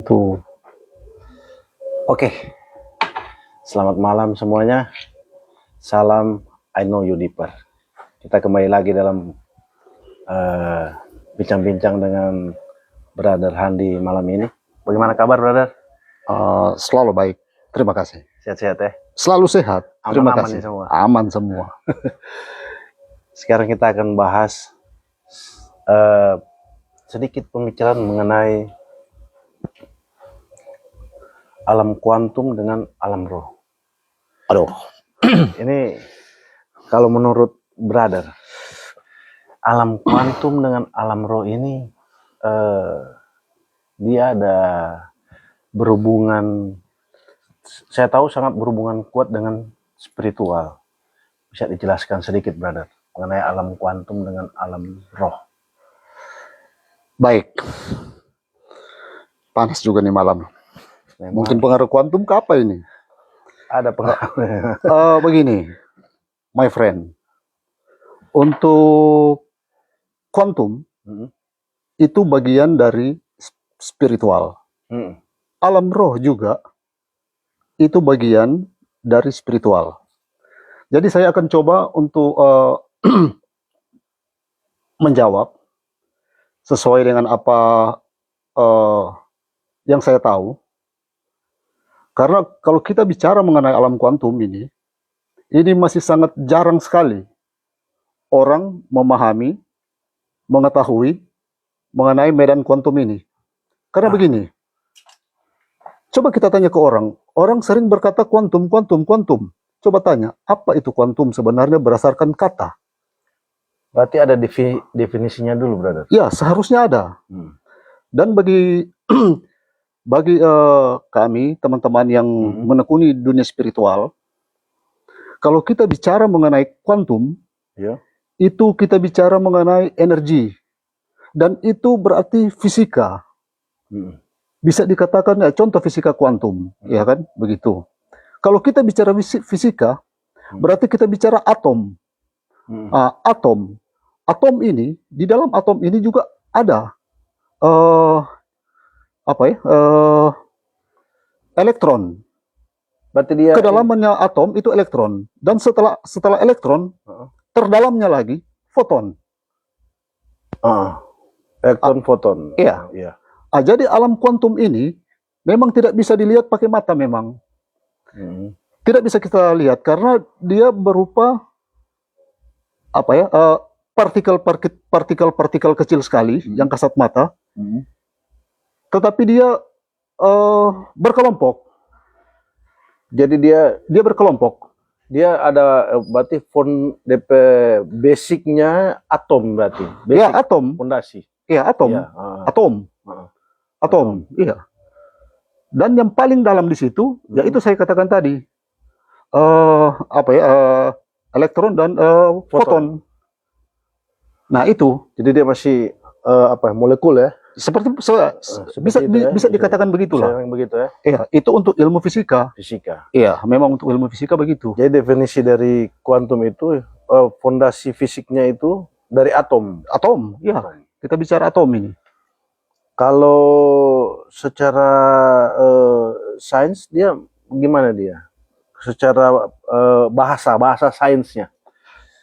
Tuh. Oke, selamat malam semuanya. Salam I know you deeper. Kita kembali lagi dalam bincang-bincang dengan Brother Handi malam ini. Bagaimana kabar, Brother? Selalu baik, terima kasih. Sehat-sehat ya? Selalu sehat, terima Aman-aman kasih. nih semua? Aman semua. Sekarang kita akan bahas sedikit pembicaraan mengenai alam kuantum dengan alam roh. Aduh, Ini kalau menurut Brother, alam kuantum dengan alam roh ini dia ada berhubungan, saya tahu sangat berhubungan kuat dengan spiritual. Bisa dijelaskan sedikit, Brother, mengenai alam kuantum dengan alam roh? baik. Panas juga nih malam. Memang Mungkin pengaruh kuantum ke apa ini? ada pengaruh. Begini, my friend. Untuk kuantum, itu bagian dari spiritual. Alam roh juga, itu bagian dari spiritual. Jadi saya akan coba untuk menjawab sesuai dengan apa yang saya tahu. Karena kalau kita bicara mengenai alam kuantum ini masih sangat jarang sekali orang memahami, mengetahui mengenai medan kuantum ini. Karena begini, coba kita tanya ke orang, orang sering berkata kuantum, kuantum, kuantum. Coba tanya, apa itu kuantum sebenarnya berdasarkan kata? Berarti ada definisinya dulu, Brother. Ya, seharusnya ada. Dan bagi kami, teman-teman yang menekuni dunia spiritual, kalau kita bicara mengenai kuantum, itu kita bicara mengenai energi. Dan itu berarti fisika. Bisa dikatakan ya, contoh fisika kuantum, ya kan? Begitu. Kalau kita bicara fisika, berarti kita bicara atom. Atom ini, di dalam atom ini juga ada elektron. Berarti dia Kedalamannya atom itu elektron, dan setelah elektron, terdalamnya lagi foton. elektron foton. Iya. Jadi alam kuantum ini memang tidak bisa dilihat pakai mata memang. Tidak bisa kita lihat karena dia berupa partikel kecil sekali yang kasat mata. Tetapi dia berkelompok. Jadi dia berkelompok. Dia ada berarti DP basicnya atom berarti. Basic, ya, atom. Fondasi. Iya, atom. Ya, Atom. Iya. Dan yang paling dalam di situ, yaitu saya katakan tadi, elektron dan foton. Nah itu. Jadi dia masih molekul ya? Seperti bisa dikatakan begitulah. Begitu ya? Iya, itu untuk ilmu fisika. Iya, memang untuk ilmu fisika begitu. Jadi definisi dari kuantum itu fondasi fisiknya itu dari atom. Atom, iya. Kita bicara atom ini. Kalau secara sains dia gimana dia? Secara bahasa sainsnya?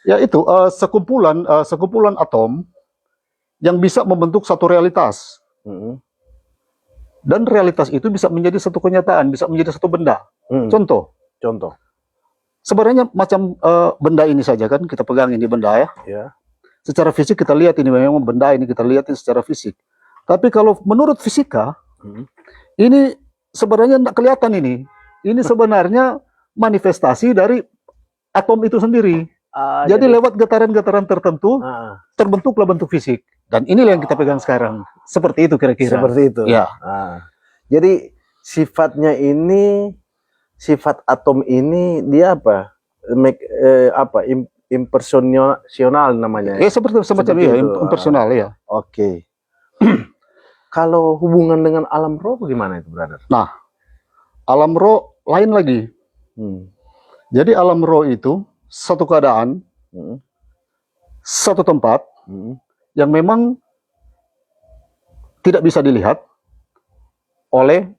Ya itu sekumpulan atom yang bisa membentuk satu realitas. Dan realitas itu bisa menjadi satu kenyataan, bisa menjadi satu benda. Contoh. Sebenarnya macam benda ini saja kan, kita pegang ini benda ya. Secara fisik kita lihat ini memang benda ini, kita lihat ini secara fisik. Tapi kalau menurut fisika, ini sebenarnya tidak kelihatan ini. Ini sebenarnya manifestasi dari atom itu sendiri. Jadi lewat getaran-getaran tertentu, terbentuklah bentuk fisik. Dan inilah yang kita pegang sekarang. Seperti itu kira-kira. Seperti itu? Ya. Jadi sifatnya ini, sifat atom ini dia apa? Impersonal namanya. Seperti semacam itu. Impersonal ya. Oke. Kalau hubungan dengan alam roh bagaimana itu, Brother? Nah, alam roh lain lagi. Jadi alam roh itu satu keadaan, satu tempat yang memang tidak bisa dilihat oleh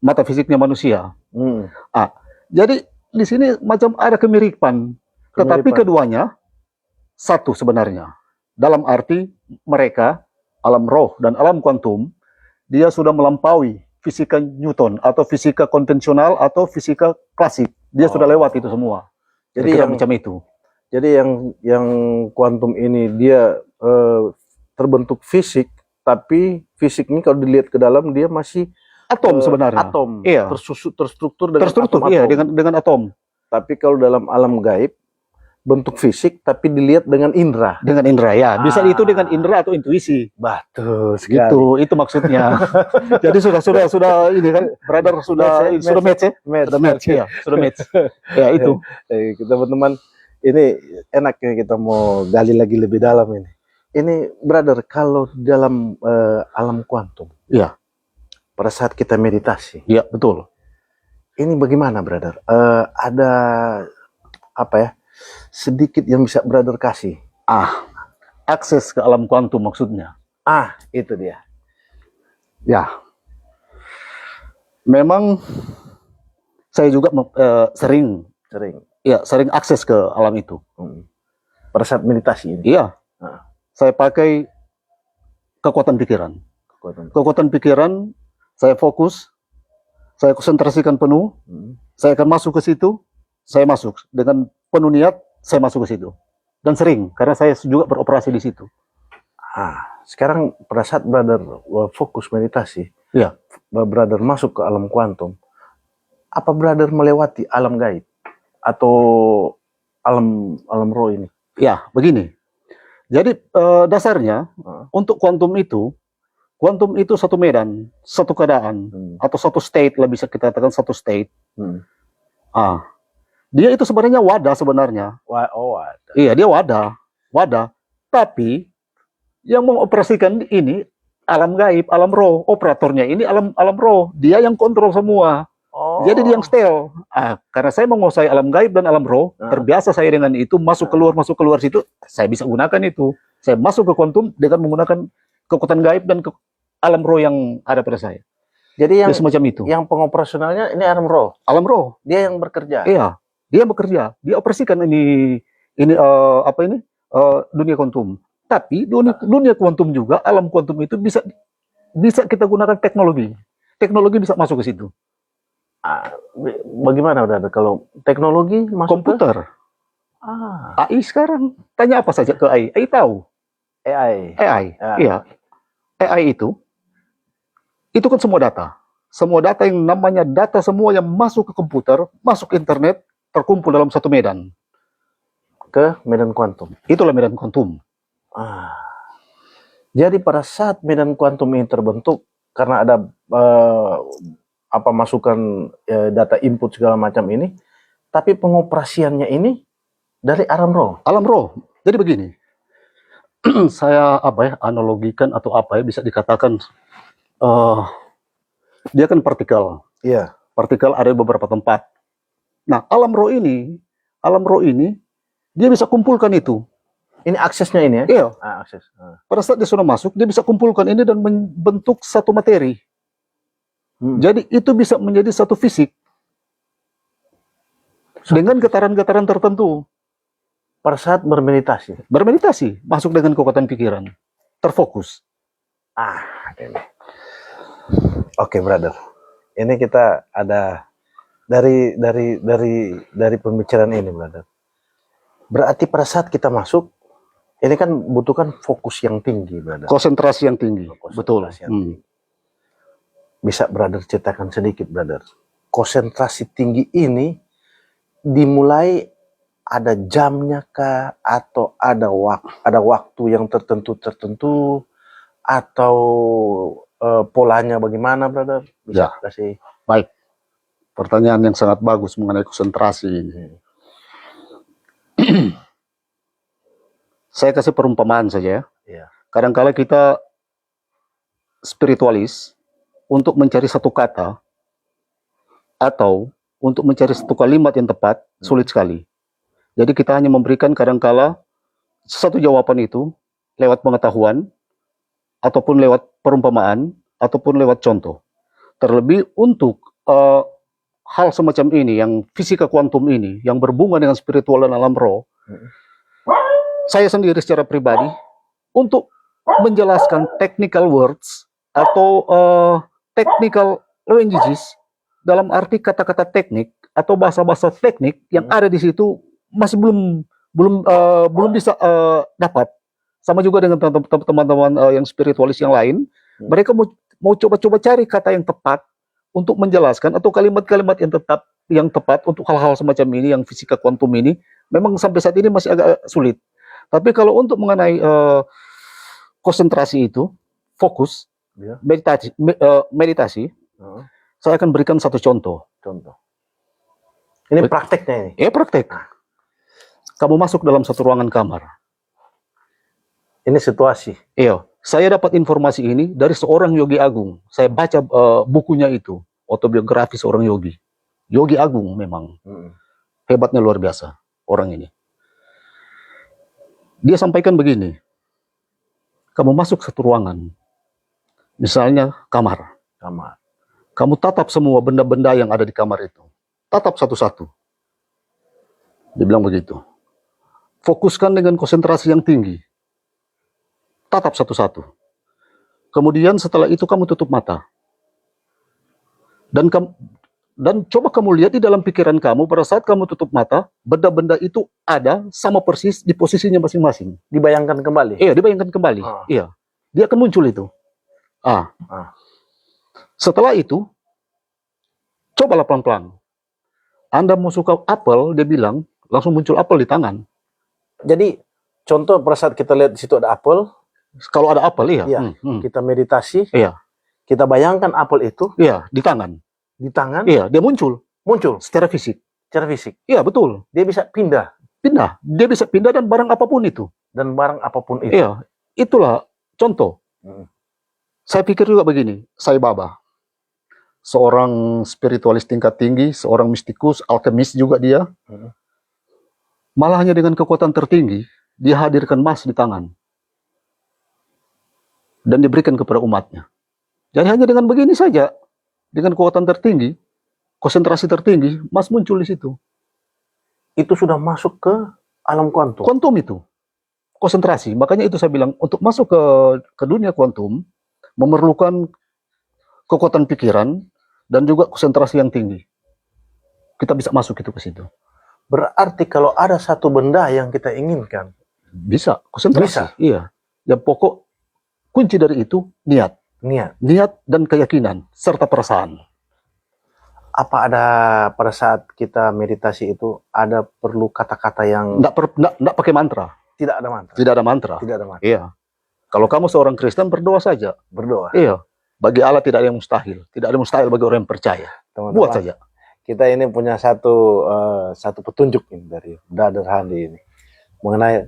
mata fisiknya manusia. Jadi di sini macam ada kemiripan, tetapi keduanya satu sebenarnya. Dalam arti mereka, alam roh dan alam kuantum, dia sudah melampaui fisika Newton atau fisika konvensional atau fisika klasik. Dia sudah lewat itu semua. Jadi yang macam itu. Jadi yang kuantum ini dia terbentuk fisik, tapi fisik ini kalau dilihat ke dalam dia masih atom sebenarnya. Atom. Iya. Terstruktur dengan atom. Iya, dengan atom. Tapi kalau dalam alam gaib bentuk fisik tapi dilihat dengan indera. Dengan indera ya. Bisa itu dengan indera atau intuisi. Betul sekali. Itu maksudnya. Jadi sudah ini kan, brother sudah match ya? Sudah match. Ya itu. Kita teman-teman, ini enaknya kita mau gali lagi lebih dalam ini. Ini brother, kalau dalam alam kuantum. Iya. Pada saat kita meditasi. Iya, betul. Ini bagaimana, brother? Ada apa ya? Sedikit yang bisa brother kasih. Akses ke alam kuantum maksudnya. Itu dia. Ya. Memang saya juga sering akses ke alam itu. Pada saat meditasi ini. Iya. Saya pakai kekuatan pikiran. Kekuatan pikiran, saya fokus, saya konsentrasikan penuh, saya akan masuk ke situ, saya masuk dengan penuh niat, saya masuk ke situ. Dan sering, karena saya juga beroperasi di situ. Sekarang pada saat brother fokus meditasi, ya, brother masuk ke alam kuantum, apa brother melewati alam gaib atau alam roh ini? Ya, begini. Jadi dasarnya untuk kuantum itu satu medan, satu keadaan, atau satu state lah bisa kita katakan satu state. Dia itu sebenarnya wadah sebenarnya. Wadah. Iya, dia wadah. Tapi yang mengoperasikan ini alam gaib, alam roh. Operatornya ini alam roh. Dia yang kontrol semua. Jadi dia yang setel. Karena saya menguasai alam gaib dan alam roh, terbiasa saya dengan itu masuk keluar situ, saya bisa gunakan itu. Saya masuk ke kuantum dengan menggunakan kekuatan gaib dan alam roh yang ada pada saya. Jadi yang semacam itu. Yang pengoperasionalnya ini alam roh. Alam roh. Dia yang bekerja. Iya, dia bekerja. Dia operasikan ini dunia kuantum. Tapi dunia kuantum juga, alam kuantum itu bisa kita gunakan teknologi. Teknologi bisa masuk ke situ. Bagaimana udah kalau teknologi masuk komputer? AI sekarang. Tanya apa saja ke AI. AI tahu. AI. Iya. AI itu kan semua data. Semua data yang namanya data semua yang masuk ke komputer, masuk ke internet, terkumpul dalam satu medan. Ke medan kuantum. Itulah medan kuantum. Jadi pada saat medan kuantum ini terbentuk, karena ada masukan data input segala macam ini, tapi pengoperasiannya ini dari alam roh. Alam roh. Jadi begini. Saya analogikan atau bisa dikatakan dia kan partikel. Iya. Partikel ada di beberapa tempat. Nah, alam roh ini dia bisa kumpulkan itu. Ini aksesnya ini ya? Iya. Akses. Pada saat dia sudah masuk, dia bisa kumpulkan ini dan membentuk satu materi. Jadi itu bisa menjadi satu fisik. Dengan getaran-getaran tertentu. Pada saat bermeditasi? Bermeditasi, masuk dengan kekuatan pikiran. Terfokus. Oke, brother. Ini kita ada dari pembicaraan ini, brother. Berarti pada saat kita masuk, ini kan butuhkan fokus yang tinggi, brother. Konsentrasi yang tinggi. Betul. Bisa brother ceritakan sedikit, brother. Konsentrasi tinggi ini dimulai ada jamnya kah, atau ada waktu yang tertentu atau polanya bagaimana, brother? Bisa kasih. Baik. Pertanyaan yang sangat bagus mengenai konsentrasi ini. Saya kasih perumpamaan saja ya. Kadang-kala kita spiritualis untuk mencari satu kata atau untuk mencari satu kalimat yang tepat sulit sekali. Jadi kita hanya memberikan kadang-kala satu jawaban itu lewat pengetahuan ataupun lewat perumpamaan ataupun lewat contoh. Terlebih untuk hal semacam ini, yang fisika kuantum ini, yang berhubungan dengan spiritual dan alam roh, saya sendiri secara pribadi, untuk menjelaskan technical words atau technical languages, dalam arti kata-kata teknik atau bahasa-bahasa teknik yang ada di situ, masih belum bisa dapat. Sama juga dengan teman-teman yang spiritualis yang lain, mereka mau coba-coba cari kata yang tepat untuk menjelaskan, atau kalimat-kalimat yang tepat untuk hal-hal semacam ini, yang fisika kuantum ini, memang sampai saat ini masih agak sulit. Tapi kalau untuk mengenai konsentrasi itu, fokus, meditasi, saya akan berikan satu contoh. Ini prakteknya ini? Iya, praktek. Kamu masuk dalam satu ruangan kamar. Ini situasi? Iya. Saya dapat informasi ini dari seorang yogi agung. Saya baca bukunya itu, autobiografi seorang yogi. Yogi agung memang. Hebatnya luar biasa orang ini. Dia sampaikan begini. Kamu masuk satu ruangan. Misalnya kamar. Kamu tatap semua benda-benda yang ada di kamar itu. Tatap satu-satu. Dia bilang begitu. Fokuskan dengan konsentrasi yang tinggi. Tatap satu-satu. Kemudian setelah itu kamu tutup mata. Dan coba kamu lihat di dalam pikiran kamu, pada saat kamu tutup mata, benda-benda itu ada sama persis di posisinya masing-masing. Dibayangkan kembali? Iya, dibayangkan kembali. Iya. Dia akan muncul itu. Setelah itu, cobalah pelan-pelan. Anda mau suka apel, dia bilang, langsung muncul apel di tangan. Jadi, contoh pada saat kita lihat di situ ada apel. Kalau ada apel, iya. Kita meditasi. Iya. Kita bayangkan apel itu. Iya, di tangan. Di tangan. Iya, dia muncul. Secara fisik. Secara fisik. Iya, betul. Dia bisa pindah. Dia bisa pindah dan barang apapun itu. Iya, itulah contoh. Saya pikir juga begini, Sai Baba, seorang spiritualis tingkat tinggi, seorang mistikus, alkemis juga dia. Malah hanya dengan kekuatan tertinggi, dia hadirkan emas di tangan. Dan diberikan kepada umatnya. Jadi hanya dengan begini saja, dengan kekuatan tertinggi, konsentrasi tertinggi, emas muncul di situ. Itu sudah masuk ke alam kuantum. Kuantum itu, konsentrasi. Makanya itu saya bilang, untuk masuk ke dunia kuantum, memerlukan kekuatan pikiran, dan juga konsentrasi yang tinggi. Kita bisa masuk itu ke situ. Berarti kalau ada satu benda yang kita inginkan, bisa, konsentrasi. Bisa. Iya. Yang pokok, kunci dari itu, niat. Niat dan keyakinan, serta perasaan. Apa ada pada saat kita meditasi itu, ada perlu kata-kata yang... Nggak pakai mantra. Tidak ada mantra? Tidak ada mantra. Iya. Kalau kamu seorang Kristen, berdoa saja. Berdoa? Iya. Bagi Allah tidak ada yang mustahil. Tidak ada yang mustahil bagi orang yang percaya. Teman-teman, buat saja. Kita ini punya satu petunjuk ini dari Brother Handi ini. Mengenai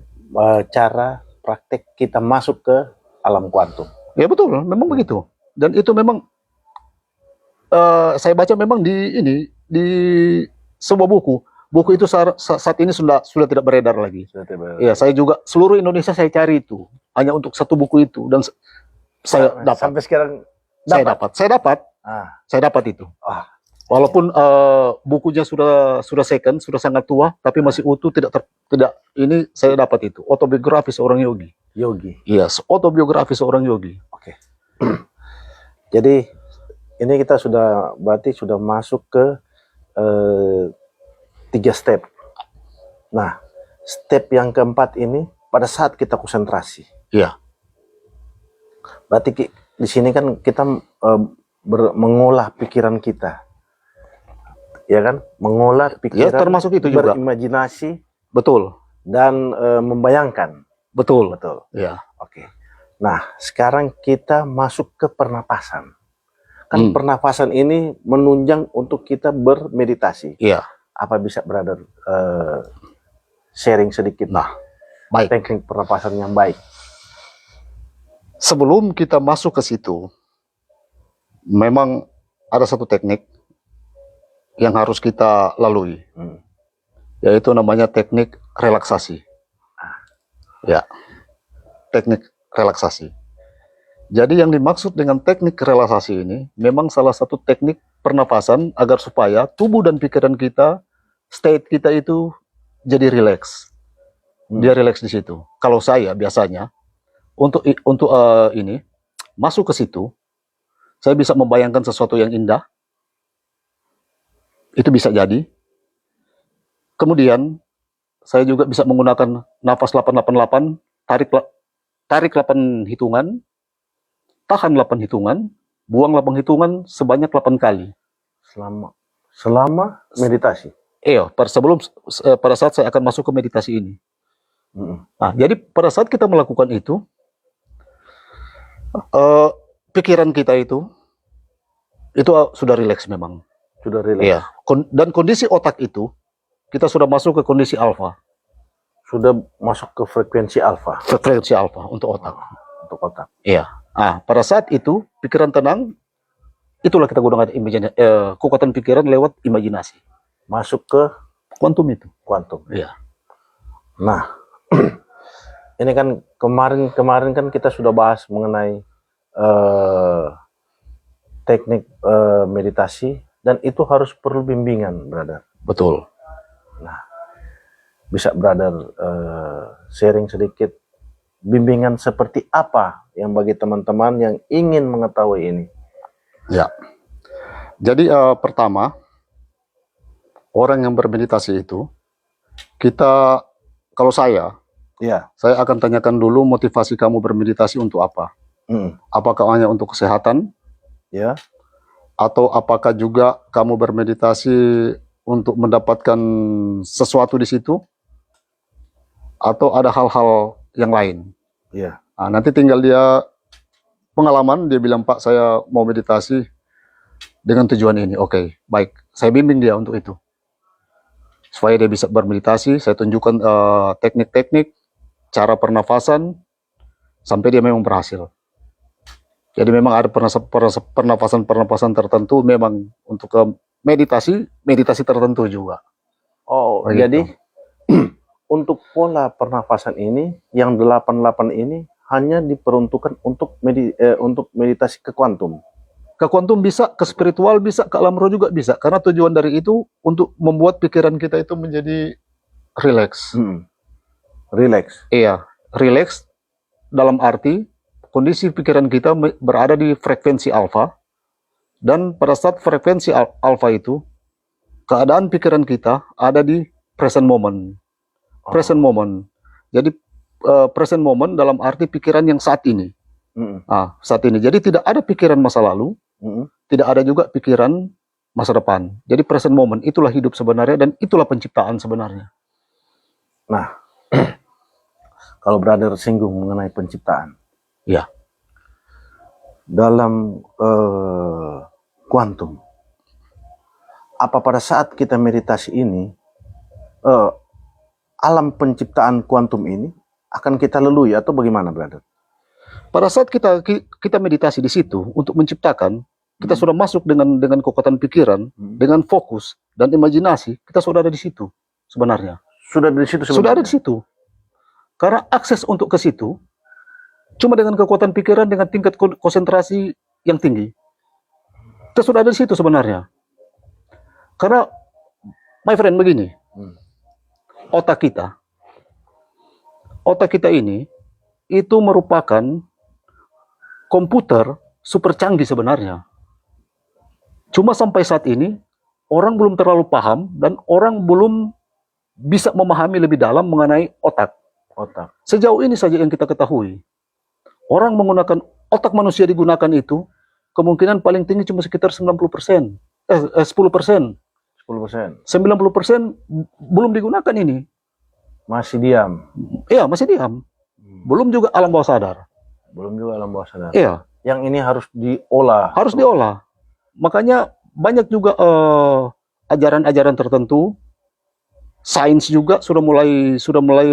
cara praktek kita masuk ke alam kuantum. Ya betul, memang begitu. Dan itu memang saya baca memang di sebuah buku. Buku itu saat ini sudah tidak beredar lagi. Iya, saya juga seluruh Indonesia saya cari itu hanya untuk satu buku itu, dan saya dapat. Sampai sekarang saya dapat itu. Walaupun bukunya sudah second, sudah sangat tua, tapi masih utuh, tidak ini saya dapat itu. Autobiografi seorang yogi. Iya, autobiografi seorang yogi. Oke. Jadi ini kita berarti sudah masuk ke 3 step. Nah, step yang keempat ini pada saat kita konsentrasi. Iya. Berarti di sini kan kita mengolah pikiran kita. Ya kan? Mengolah pikiran, ya, termasuk itu juga. Berimajinasi. Betul. Dan membayangkan. Betul. Ya. Oke. Nah, sekarang kita masuk ke pernapasan. Kan pernapasan ini menunjang untuk kita bermeditasi. Iya. Apa bisa Brother sharing sedikit? Nah, baik. Teknik pernapasan yang baik. Sebelum kita masuk ke situ, memang ada satu teknik yang harus kita lalui, yaitu namanya teknik relaksasi. Ya, teknik relaksasi. Jadi yang dimaksud dengan teknik relaksasi ini memang salah satu teknik pernafasan agar supaya tubuh dan pikiran kita, state kita itu jadi rileks. Dia rileks di situ. Kalau saya biasanya untuk ini masuk ke situ, saya bisa membayangkan sesuatu yang indah. Itu bisa jadi. Kemudian saya juga bisa menggunakan nafas 888, tarik 8 hitungan, tahan 8 hitungan, buang 8 hitungan sebanyak 8 kali. Selama meditasi? Iya, pada saat saya akan masuk ke meditasi ini. Nah, jadi pada saat kita melakukan itu, pikiran kita itu sudah rileks memang. Sudah rileks. Iya. Dan kondisi otak itu, kita sudah masuk ke kondisi alfa. Sudah masuk ke frekuensi alfa. Frekuensi alfa untuk otak. Untuk otak. Iya. Nah, pada saat itu pikiran tenang, itulah kita gunakan kekuatan pikiran lewat imajinasi. Masuk ke kuantum itu. Kuantum. Iya. Nah, ini kan kemarin kan kita sudah bahas mengenai teknik meditasi dan itu harus perlu bimbingan, brother. Betul. Nah, bisa brother sharing sedikit bimbingan seperti apa yang bagi teman-teman yang ingin mengetahui ini? Ya. Jadi pertama, orang yang bermeditasi itu, kalau saya akan tanyakan dulu motivasi kamu bermeditasi untuk apa? Apakah hanya untuk kesehatan? Ya. Atau apakah juga kamu bermeditasi untuk mendapatkan sesuatu di situ? Atau ada hal-hal yang lain? Ya. Nah, nanti tinggal dia pengalaman, dia bilang, Pak, saya mau meditasi dengan tujuan ini. Oke, baik. Saya bimbing dia untuk itu. Supaya dia bisa bermeditasi, saya tunjukkan teknik-teknik, cara pernafasan, sampai dia memang berhasil. Jadi memang ada pernafasan tertentu memang untuk meditasi tertentu juga. Oh, begitu. Jadi untuk pola pernafasan ini, yang 88 ini hanya diperuntukkan untuk meditasi ke kuantum. Ke kuantum bisa, ke spiritual bisa, ke alam roh juga bisa. Karena tujuan dari itu untuk membuat pikiran kita itu menjadi rileks. Rileks? Iya, rileks dalam arti kondisi pikiran kita berada di frekuensi alfa. Dan pada saat frekuensi alfa itu, keadaan pikiran kita ada di present moment. Present moment. Jadi present moment dalam arti pikiran yang saat ini. Saat ini. Jadi tidak ada pikiran masa lalu, tidak ada juga pikiran masa depan. Jadi present moment itulah hidup sebenarnya dan itulah penciptaan sebenarnya. Nah, kalau brother singgung mengenai penciptaan, ya, dalam kuantum, apa pada saat kita meditasi ini, alam penciptaan kuantum ini akan kita lalui atau bagaimana, brother? Pada saat kita meditasi di situ untuk menciptakan, kita sudah masuk dengan kekuatan pikiran, dengan fokus dan imajinasi, kita sudah ada di situ sebenarnya. Sudah ada di situ sebenarnya? Sudah ada di situ. Karena akses untuk ke situ cuma dengan kekuatan pikiran, dengan tingkat konsentrasi yang tinggi. Kita sudah ada di situ sebenarnya. Karena, my friend, begini, otak kita ini itu merupakan komputer super canggih sebenarnya. Cuma sampai saat ini orang belum terlalu paham dan orang belum bisa memahami lebih dalam mengenai otak. Sejauh ini saja yang kita ketahui. Orang menggunakan otak manusia digunakan itu kemungkinan paling tinggi cuma sekitar 10%. 10%. 90% belum digunakan ini. Masih diam. Iya, masih diam. Belum juga alam bawah sadar. Iya. Yang ini harus diolah. Harus diolah. Makanya banyak juga ajaran-ajaran tertentu, sains juga sudah mulai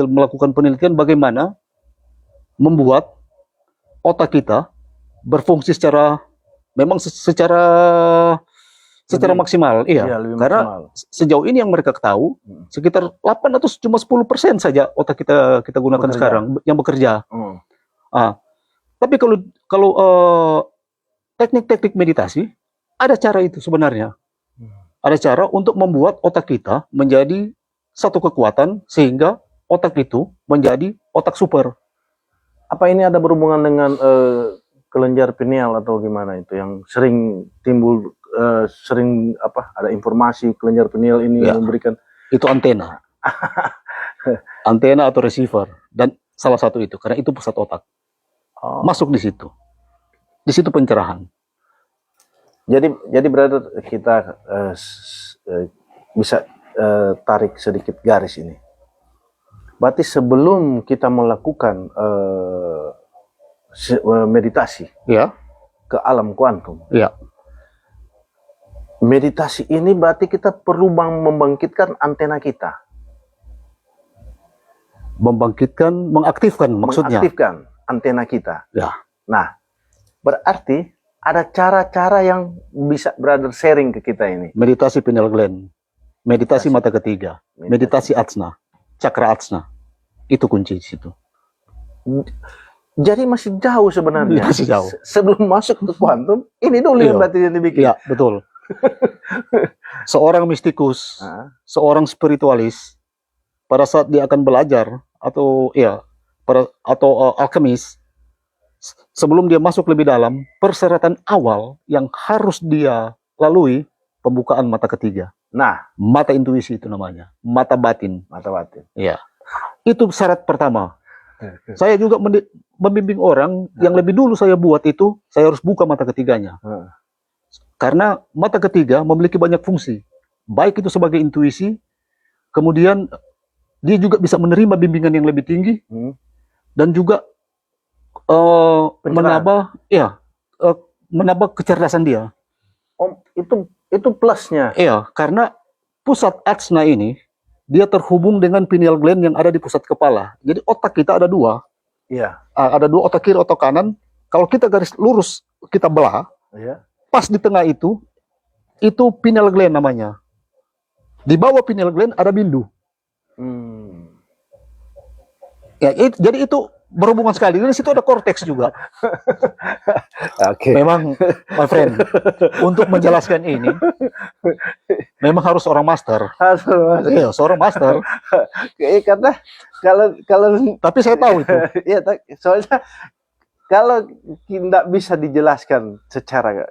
melakukan penelitian bagaimana membuat otak kita berfungsi secara maksimal. Iya, karena maksimal. Sejauh ini yang mereka tahu sekitar 8 atau cuma 10% saja otak kita gunakan sekarang yang bekerja. Tapi kalau teknik-teknik meditasi, ada cara itu sebenarnya. Ada cara untuk membuat otak kita menjadi satu kekuatan sehingga otak itu menjadi otak super. Apa ini ada berhubungan dengan kelenjar pineal atau gimana itu yang sering timbul sering ada informasi kelenjar pineal ini Ya. memberikan Itu antena. Antena atau receiver, dan salah satu itu karena itu pusat otak. Masuk di situ. Di situ pencerahan. Jadi brother, kita bisa tarik sedikit garis ini. Berarti sebelum kita melakukan meditasi Ya. ke alam kuantum, Ya. meditasi ini berarti kita perlu membangkitkan antena kita. Mengaktifkan maksudnya. Mengaktifkan antena kita. Ya. Nah, berarti ada cara-cara yang bisa brother sharing ke kita ini. Meditasi pineal gland, meditasi mata ketiga, meditasi ajna, cakra ajna. Itu kunci di situ. Jadi masih jauh sebenarnya. Masih jauh. Sebelum masuk ke kuantum, ini dulu yang berarti yang dibikin. Iya, betul. Seorang mistikus, seorang spiritualis, pada saat dia akan belajar atau alkemis, sebelum dia masuk lebih dalam, persyaratan awal yang harus dia lalui pembukaan mata ketiga. Nah, mata intuisi itu namanya, mata batin. Mata batin. Iya. Itu syarat pertama. Saya juga membimbing orang yang lebih dulu saya buat itu, saya harus buka mata ketiganya. Karena mata ketiga memiliki banyak fungsi. Baik itu sebagai intuisi, kemudian dia juga bisa menerima bimbingan yang lebih tinggi, dan juga menambah kecerdasan dia. Oh, itu plusnya. Iya, karena pusat ajna ini dia terhubung dengan pineal gland yang ada di pusat kepala. Jadi otak kita ada dua. Iya. Ada dua, otak kiri, otak kanan. Kalau kita garis lurus, kita belah. Iya. Pas di tengah itu pineal gland namanya. Di bawah pineal gland ada bindu. Ya, jadi itu berhubungan sekali. Di situ ada korteks juga. Oke. Memang, my friend, untuk menjelaskan ini, memang harus seorang master. Iya, seorang master. Karena kalau Tapi saya tahu itu. Iya, soalnya kalau tidak bisa dijelaskan secara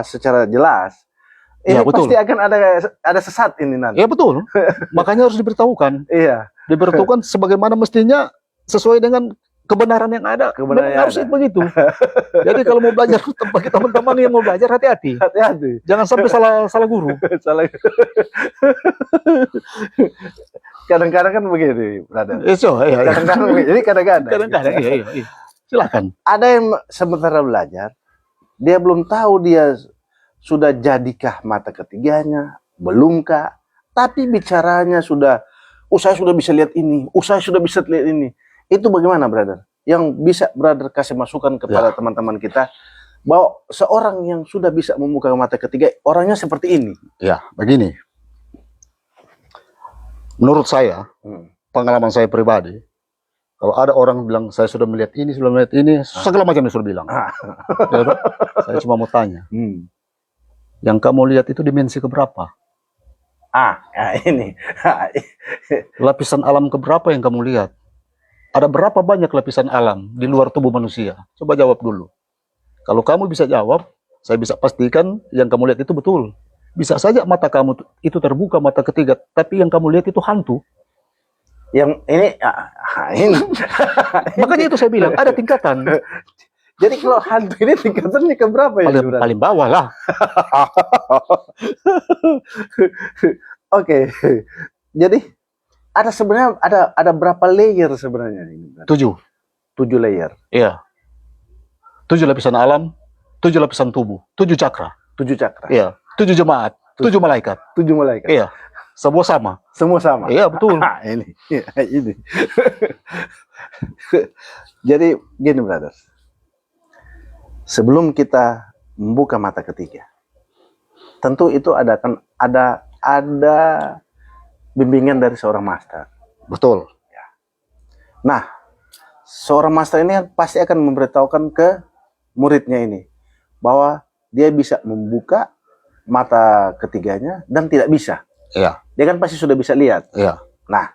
secara jelas, ini Ya, betul. pasti akan ada sesat ini nanti. Ya, betul. Makanya harus diberitahukan. Iya. Diberitahukan sebagaimana mestinya sesuai dengan kebenaran yang ada. Kebenaran yang harus ada. Begitu. Jadi kalau mau belajar, bagi teman-teman yang mau belajar, hati-hati. Hati-hati. Jangan sampai salah guru. Salah. Kadang-kadang kan begini, brother. Iya. Kadang-kadang begini. Jadi Kadang-kadang, iya. Silakan. Ada yang sementara belajar, dia belum tahu dia sudah jadikah mata ketiganya, belumkah, tapi bicaranya sudah, saya sudah bisa lihat ini, saya sudah bisa lihat ini. Itu bagaimana, brother? Yang bisa brother kasih masukan kepada teman-teman kita bahwa seorang yang sudah bisa membuka mata ketiga, orangnya seperti ini. Ya, begini. Menurut saya, pengalaman saya pribadi, kalau ada orang bilang saya sudah melihat ini, segala macam dia sudah bilang. Ya, saya cuma mau tanya, yang kamu lihat itu dimensi keberapa? Ini. Lapisan alam keberapa yang kamu lihat? Ada berapa banyak lapisan alam di luar tubuh manusia? Coba jawab dulu. Kalau kamu bisa jawab, saya bisa pastikan yang kamu lihat itu betul. Bisa saja mata kamu itu terbuka, mata ketiga, tapi yang kamu lihat itu hantu. Yang ini. Makanya itu saya bilang, ada tingkatan. Jadi kalau hantu ini tingkatannya ke berapa ya? Paling bawah lah. Oke. Jadi ada sebenarnya ada berapa layer sebenarnya ini? 7 layer. Iya. 7 lapisan alam, 7 lapisan tubuh, 7 cakra. 7 cakra. Iya. 7 jemaat, 7 malaikat. 7 malaikat. Iya. Semua sama. Semua sama. Iya, betul. Ini. Jadi gini, brother. Sebelum kita membuka mata ketiga, tentu itu ada bimbingan dari seorang master. Betul. Nah, seorang master ini kan pasti akan memberitahukan ke muridnya ini bahwa dia bisa membuka mata ketiganya dan tidak bisa. Iya. Dia kan pasti sudah bisa lihat. Iya. Nah,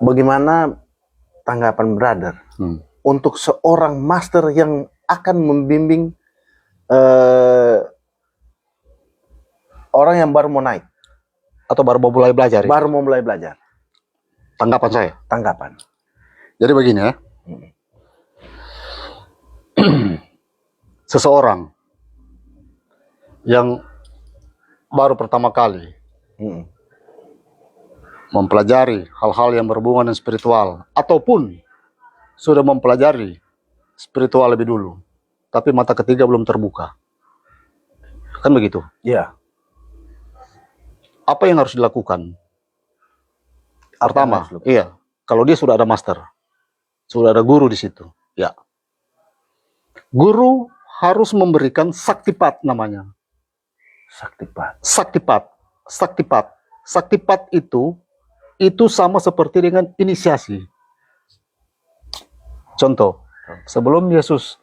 bagaimana tanggapan brother untuk seorang master yang akan membimbing orang yang baru mau naik Atau baru mau mulai belajar? Ya? Baru mau mulai belajar. Tanggapan saya? Tanggapan. Jadi begini ya. Seseorang yang baru pertama kali mempelajari hal-hal yang berhubungan dengan spiritual, ataupun sudah mempelajari spiritual lebih dulu, tapi mata ketiga belum terbuka. Kan begitu? Iya. Apa yang harus dilakukan? Pertama, iya, kalau dia sudah ada master, sudah ada guru di situ, ya. Guru harus memberikan saktipat namanya. Saktipat. Saktipat. Saktipat. Saktipat itu sama seperti dengan inisiasi. Contoh, sebelum Yesus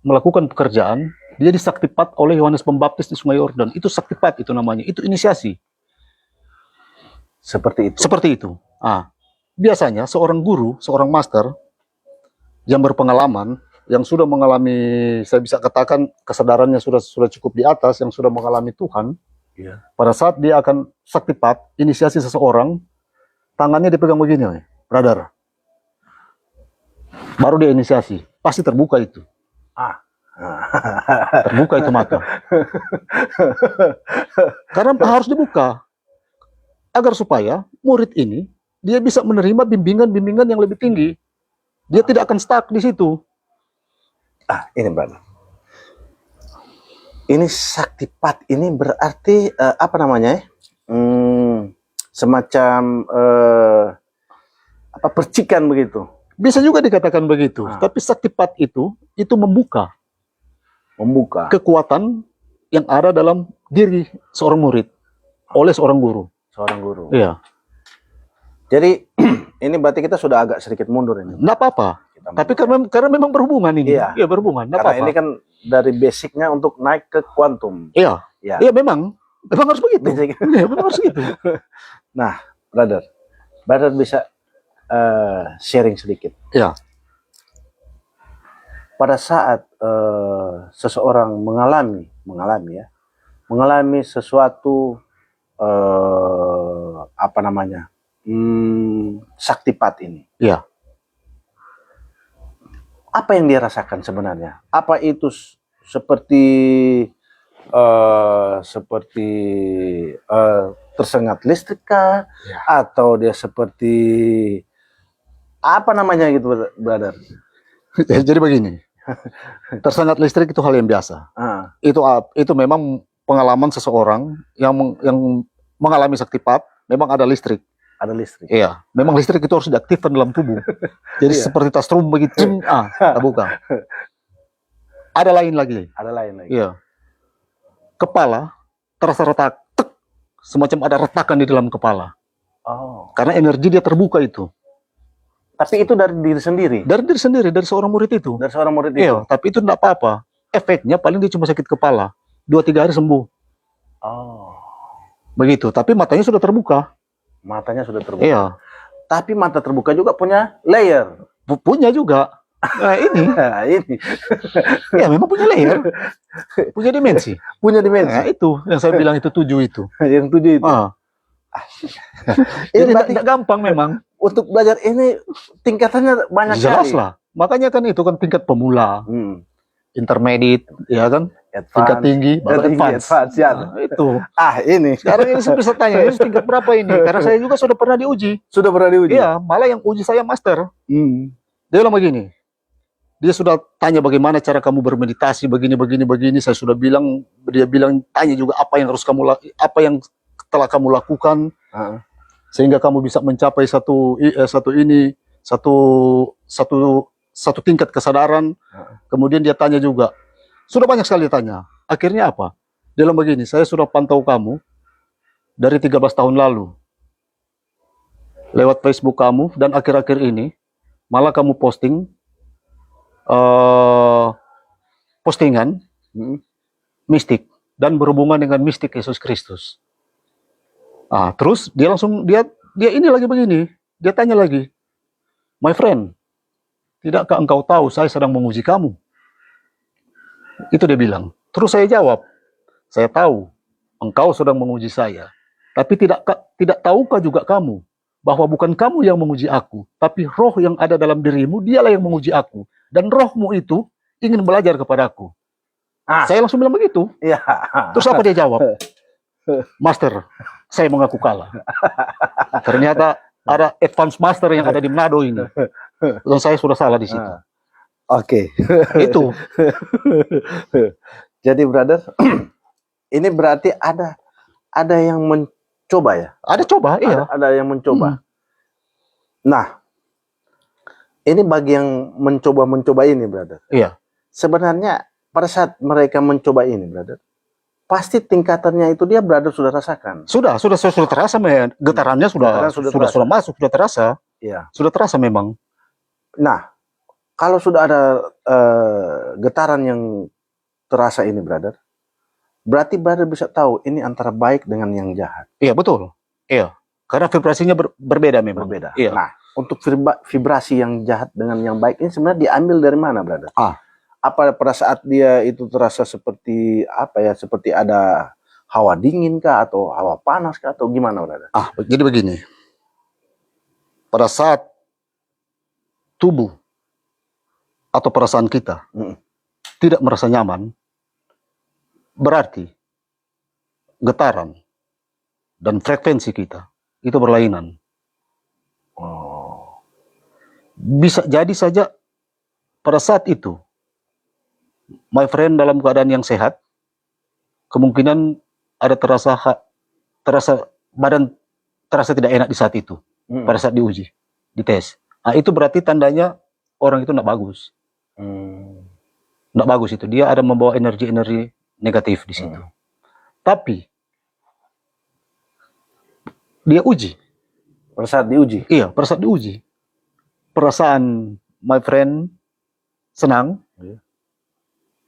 melakukan pekerjaan, dia disaktipat oleh Yohanes Pembaptis di Sungai Yordan. Itu saktipat itu namanya, itu inisiasi. Seperti itu. Seperti itu. Biasanya seorang guru, seorang master yang berpengalaman, yang sudah mengalami, saya bisa katakan kesadarannya sudah cukup di atas, yang sudah mengalami Tuhan, pada saat dia akan saktipat, inisiasi seseorang, tangannya dipegang begini, brother. Baru dia inisiasi, pasti terbuka itu. Terbuka itu mata. Karena harus dibuka. Agar supaya murid ini, dia bisa menerima bimbingan-bimbingan yang lebih tinggi. Dia tidak akan stuck di situ. Ini brother. Ini saktipat ini berarti apa namanya? Semacam percikan begitu. Bisa juga dikatakan begitu. Tapi saktipat itu membuka kekuatan yang ada dalam diri seorang murid oleh seorang guru. Seorang guru. Iya. Jadi ini berarti kita sudah agak sedikit mundur ini. Nggak apa-apa. Tapi karena memang berhubungan ini. Iya, berhubungan. Karena ini kan dari basicnya untuk naik ke kuantum. Iya. Iya, memang harus begitu. Iya, memang harus begitu. Nah, brother bisa sharing sedikit. Iya. Pada saat seseorang mengalami sesuatu saktipat ini. Iya. Apa yang dia rasakan sebenarnya? Apa itu seperti tersengat listrik kah? Ya. Atau dia seperti apa namanya gitu, brother? Jadi begini, tersengat listrik itu hal yang biasa. Itu memang pengalaman seseorang yang mengalami saktipat, memang ada listrik. Ada listrik. Iya, memang listrik itu harus diaktifkan dalam tubuh. Jadi seperti tas strum begitu, terbuka. Ada lain lagi. Iya. Kepala terasa retak, semacam ada retakan di dalam kepala. Karena energi dia terbuka itu. Tapi itu dari diri sendiri. Dari diri sendiri, dari seorang murid itu. Iya, tapi itu tidak apa-apa. Efeknya paling dia cuma sakit kepala. 2-3 hari sembuh. Begitu. Tapi matanya sudah terbuka. Iya. Tapi mata terbuka juga punya layer. Punya juga. Nah, ini. Ya, memang punya layer. Punya dimensi. Nah, itu yang saya bilang itu 7 itu. Yang 7 itu. Jadi tidak gampang memang. Untuk belajar ini tingkatannya banyak Jelas sekali. lah. Makanya kan itu kan tingkat pemula. Intermediate, ya kan? Tingkat tinggi, baru advance. Nah, itu. Ini. Sekarang ini saya bisa tanya, ini tingkat berapa ini? Karena saya juga sudah pernah diuji. Iya, malah yang uji saya master. Dia bilang begini. Dia sudah tanya bagaimana cara kamu bermeditasi, begini. Saya sudah bilang, dia bilang tanya juga apa yang telah kamu lakukan, sehingga kamu bisa mencapai satu tingkat kesadaran. Kemudian dia tanya juga, sudah banyak sekali tanya. Akhirnya apa? Dia bilang begini, saya sudah pantau kamu dari 13 tahun lalu. lewat Facebook kamu, dan akhir-akhir ini malah kamu postingan mistik dan berhubungan dengan mistik Yesus Kristus. Terus dia ini lagi begini, dia tanya lagi, my friend, tidakkah engkau tahu saya sedang menguji kamu? Itu dia bilang. Terus saya jawab, saya tahu engkau sedang menguji saya, tapi tidak tahukah juga kamu bahwa bukan kamu yang menguji aku, tapi roh yang ada dalam dirimu, dialah yang menguji aku, dan rohmu itu ingin belajar kepadaku. Saya langsung bilang begitu. Ya. Terus apa dia jawab? Master, saya mengaku kalah. Ternyata ada advance master yang ada di Manado ini. Dan saya sudah salah di situ. Oke. Itu. Jadi brother, ini berarti ada yang mencoba ya? Ada coba, iya. Ada yang mencoba. Nah, ini bagi yang mencoba ini, brother. Iya. Sebenarnya pada saat mereka mencoba ini, brother, pasti tingkatannya itu dia, brother, sudah rasakan. Sudah terasa, getarannya sudah masuk, sudah terasa. Iya. Sudah terasa memang. Nah, kalau sudah ada getaran yang terasa ini, brother, berarti brother bisa tahu ini antara baik dengan yang jahat. Iya, betul. Iya. Karena vibrasinya berbeda memang. Berbeda. Iya. Nah, untuk vibrasi yang jahat dengan yang baik ini sebenarnya diambil dari mana, brother? Apa pada saat dia itu terasa seperti apa ya? Seperti ada hawa dingin kah atau hawa panas kah atau gimana, brother? Jadi begini. Pada saat tubuh atau perasaan kita tidak merasa nyaman, berarti getaran dan frekuensi kita itu berlainan. Bisa jadi saja pada saat itu my friend dalam keadaan yang sehat, kemungkinan ada terasa badan terasa tidak enak di saat itu, pada saat diuji, dites. Itu berarti tandanya orang itu tidak bagus. Tidak bagus itu, dia ada membawa energi-energi negatif di situ. Tapi dia uji. Pada saat diuji? Iya, pada saat diuji. Perasaan my friend senang,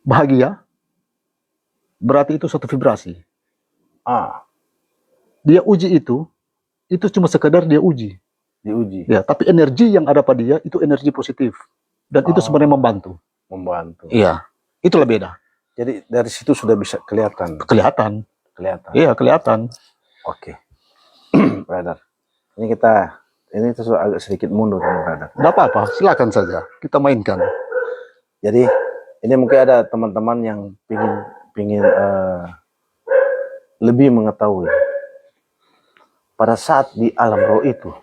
bahagia, berarti itu suatu vibrasi. Dia uji itu cuma sekedar dia uji. Diuji. Ya, tapi energi yang ada pada dia itu energi positif. Dan itu sebenarnya membantu. Membantu. Iya, itulah beda. Jadi dari situ sudah bisa kelihatan. Kelihatan. Iya, kelihatan. Oke. Brother, ini itu agak sedikit mundur, brother. Tidak apa-apa, silakan saja kita mainkan. Jadi ini mungkin ada teman-teman yang pingin lebih mengetahui pada saat di alam roh itu.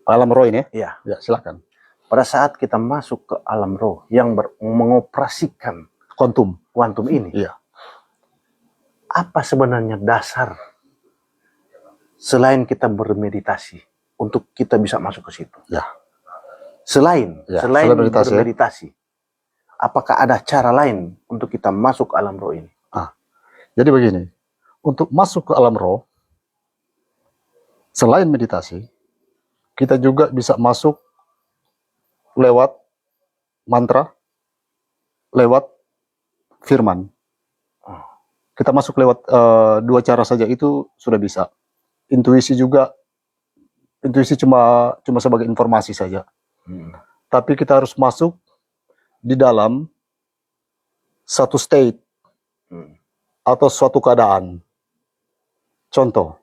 Alam roh ini? Iya. Ya, silakan. Pada saat kita masuk ke alam roh yang mengoperasikan kuantum ini. Iya. Apa sebenarnya dasar selain kita bermeditasi untuk kita bisa masuk ke situ? Ya. Selain bermeditasi. Apakah ada cara lain untuk kita masuk ke alam roh ini? Jadi begini, untuk masuk ke alam roh, selain meditasi, kita juga bisa masuk lewat mantra, lewat firman. Kita masuk lewat dua cara saja itu sudah bisa. Intuisi juga, intuisi cuma sebagai informasi saja. Tapi kita harus masuk di dalam satu state atau suatu keadaan. Contoh,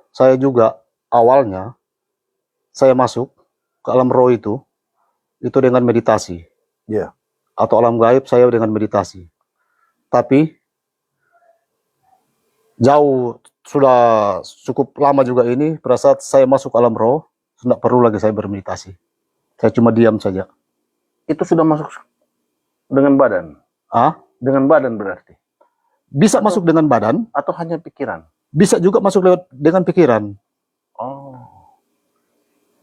saya juga awalnya saya masuk ke alam roh itu dengan meditasi. Yeah. Atau alam gaib saya dengan meditasi. Tapi jauh sudah cukup lama juga ini, pada saat saya masuk alam roh, tidak perlu lagi saya bermeditasi. Saya cuma diam saja. Itu sudah masuk dengan badan? Dengan badan berarti? Bisa masuk dengan badan. Atau hanya pikiran? Bisa juga masuk lewat dengan pikiran.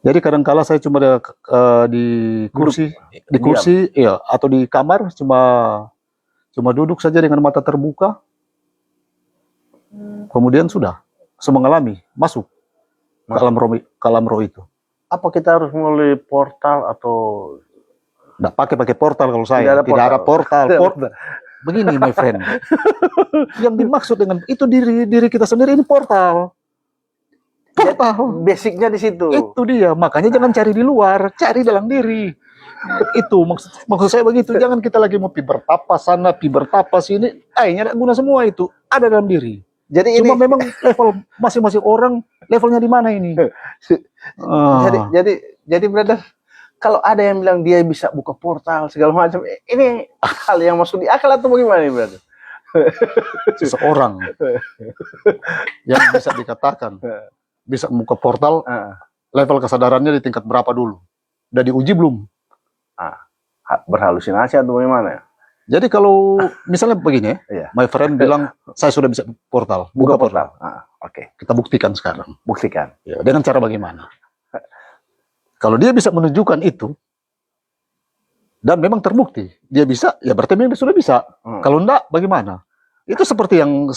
Jadi kadang-kala saya cuma di kursi, iya, atau di kamar cuma duduk saja dengan mata terbuka. Kemudian sudah mengalami masuk. ke alam roh itu. Apa kita harus melalui portal atau Nggak pakai portal kalau saya. Tidak ada Tidak ada portal. portal. Begini, my friend. Yang dimaksud dengan itu diri kita sendiri ini portal. Portal. Basicnya di situ. Itu dia. Makanya jangan cari di luar, cari dalam diri. Itu maksud saya begitu. Jangan kita lagi mau pi bertapa sana, pi bertapa sini. Akhirnya guna semua itu. Ada dalam diri. Jadi Cuma ini memang level masing-masing orang levelnya di mana ini. jadi brother, kalau ada yang bilang dia bisa buka portal segala macam, ini hal yang masuk di akal atau bagaimana nih, brother? Seseorang yang bisa dikatakan bisa membuka portal, level kesadarannya di tingkat berapa dulu? Udah diuji belum? Berhalusinasi atau bagaimana? Jadi kalau misalnya begini Iya. my friend bilang saya sudah bisa portal, Buka portal. Oke. Kita buktikan sekarang. Buktikan. Ya, dengan cara bagaimana? Kalau dia bisa menunjukkan itu, dan memang terbukti, dia bisa, ya berarti memang sudah bisa. Kalau enggak, bagaimana? Itu seperti yang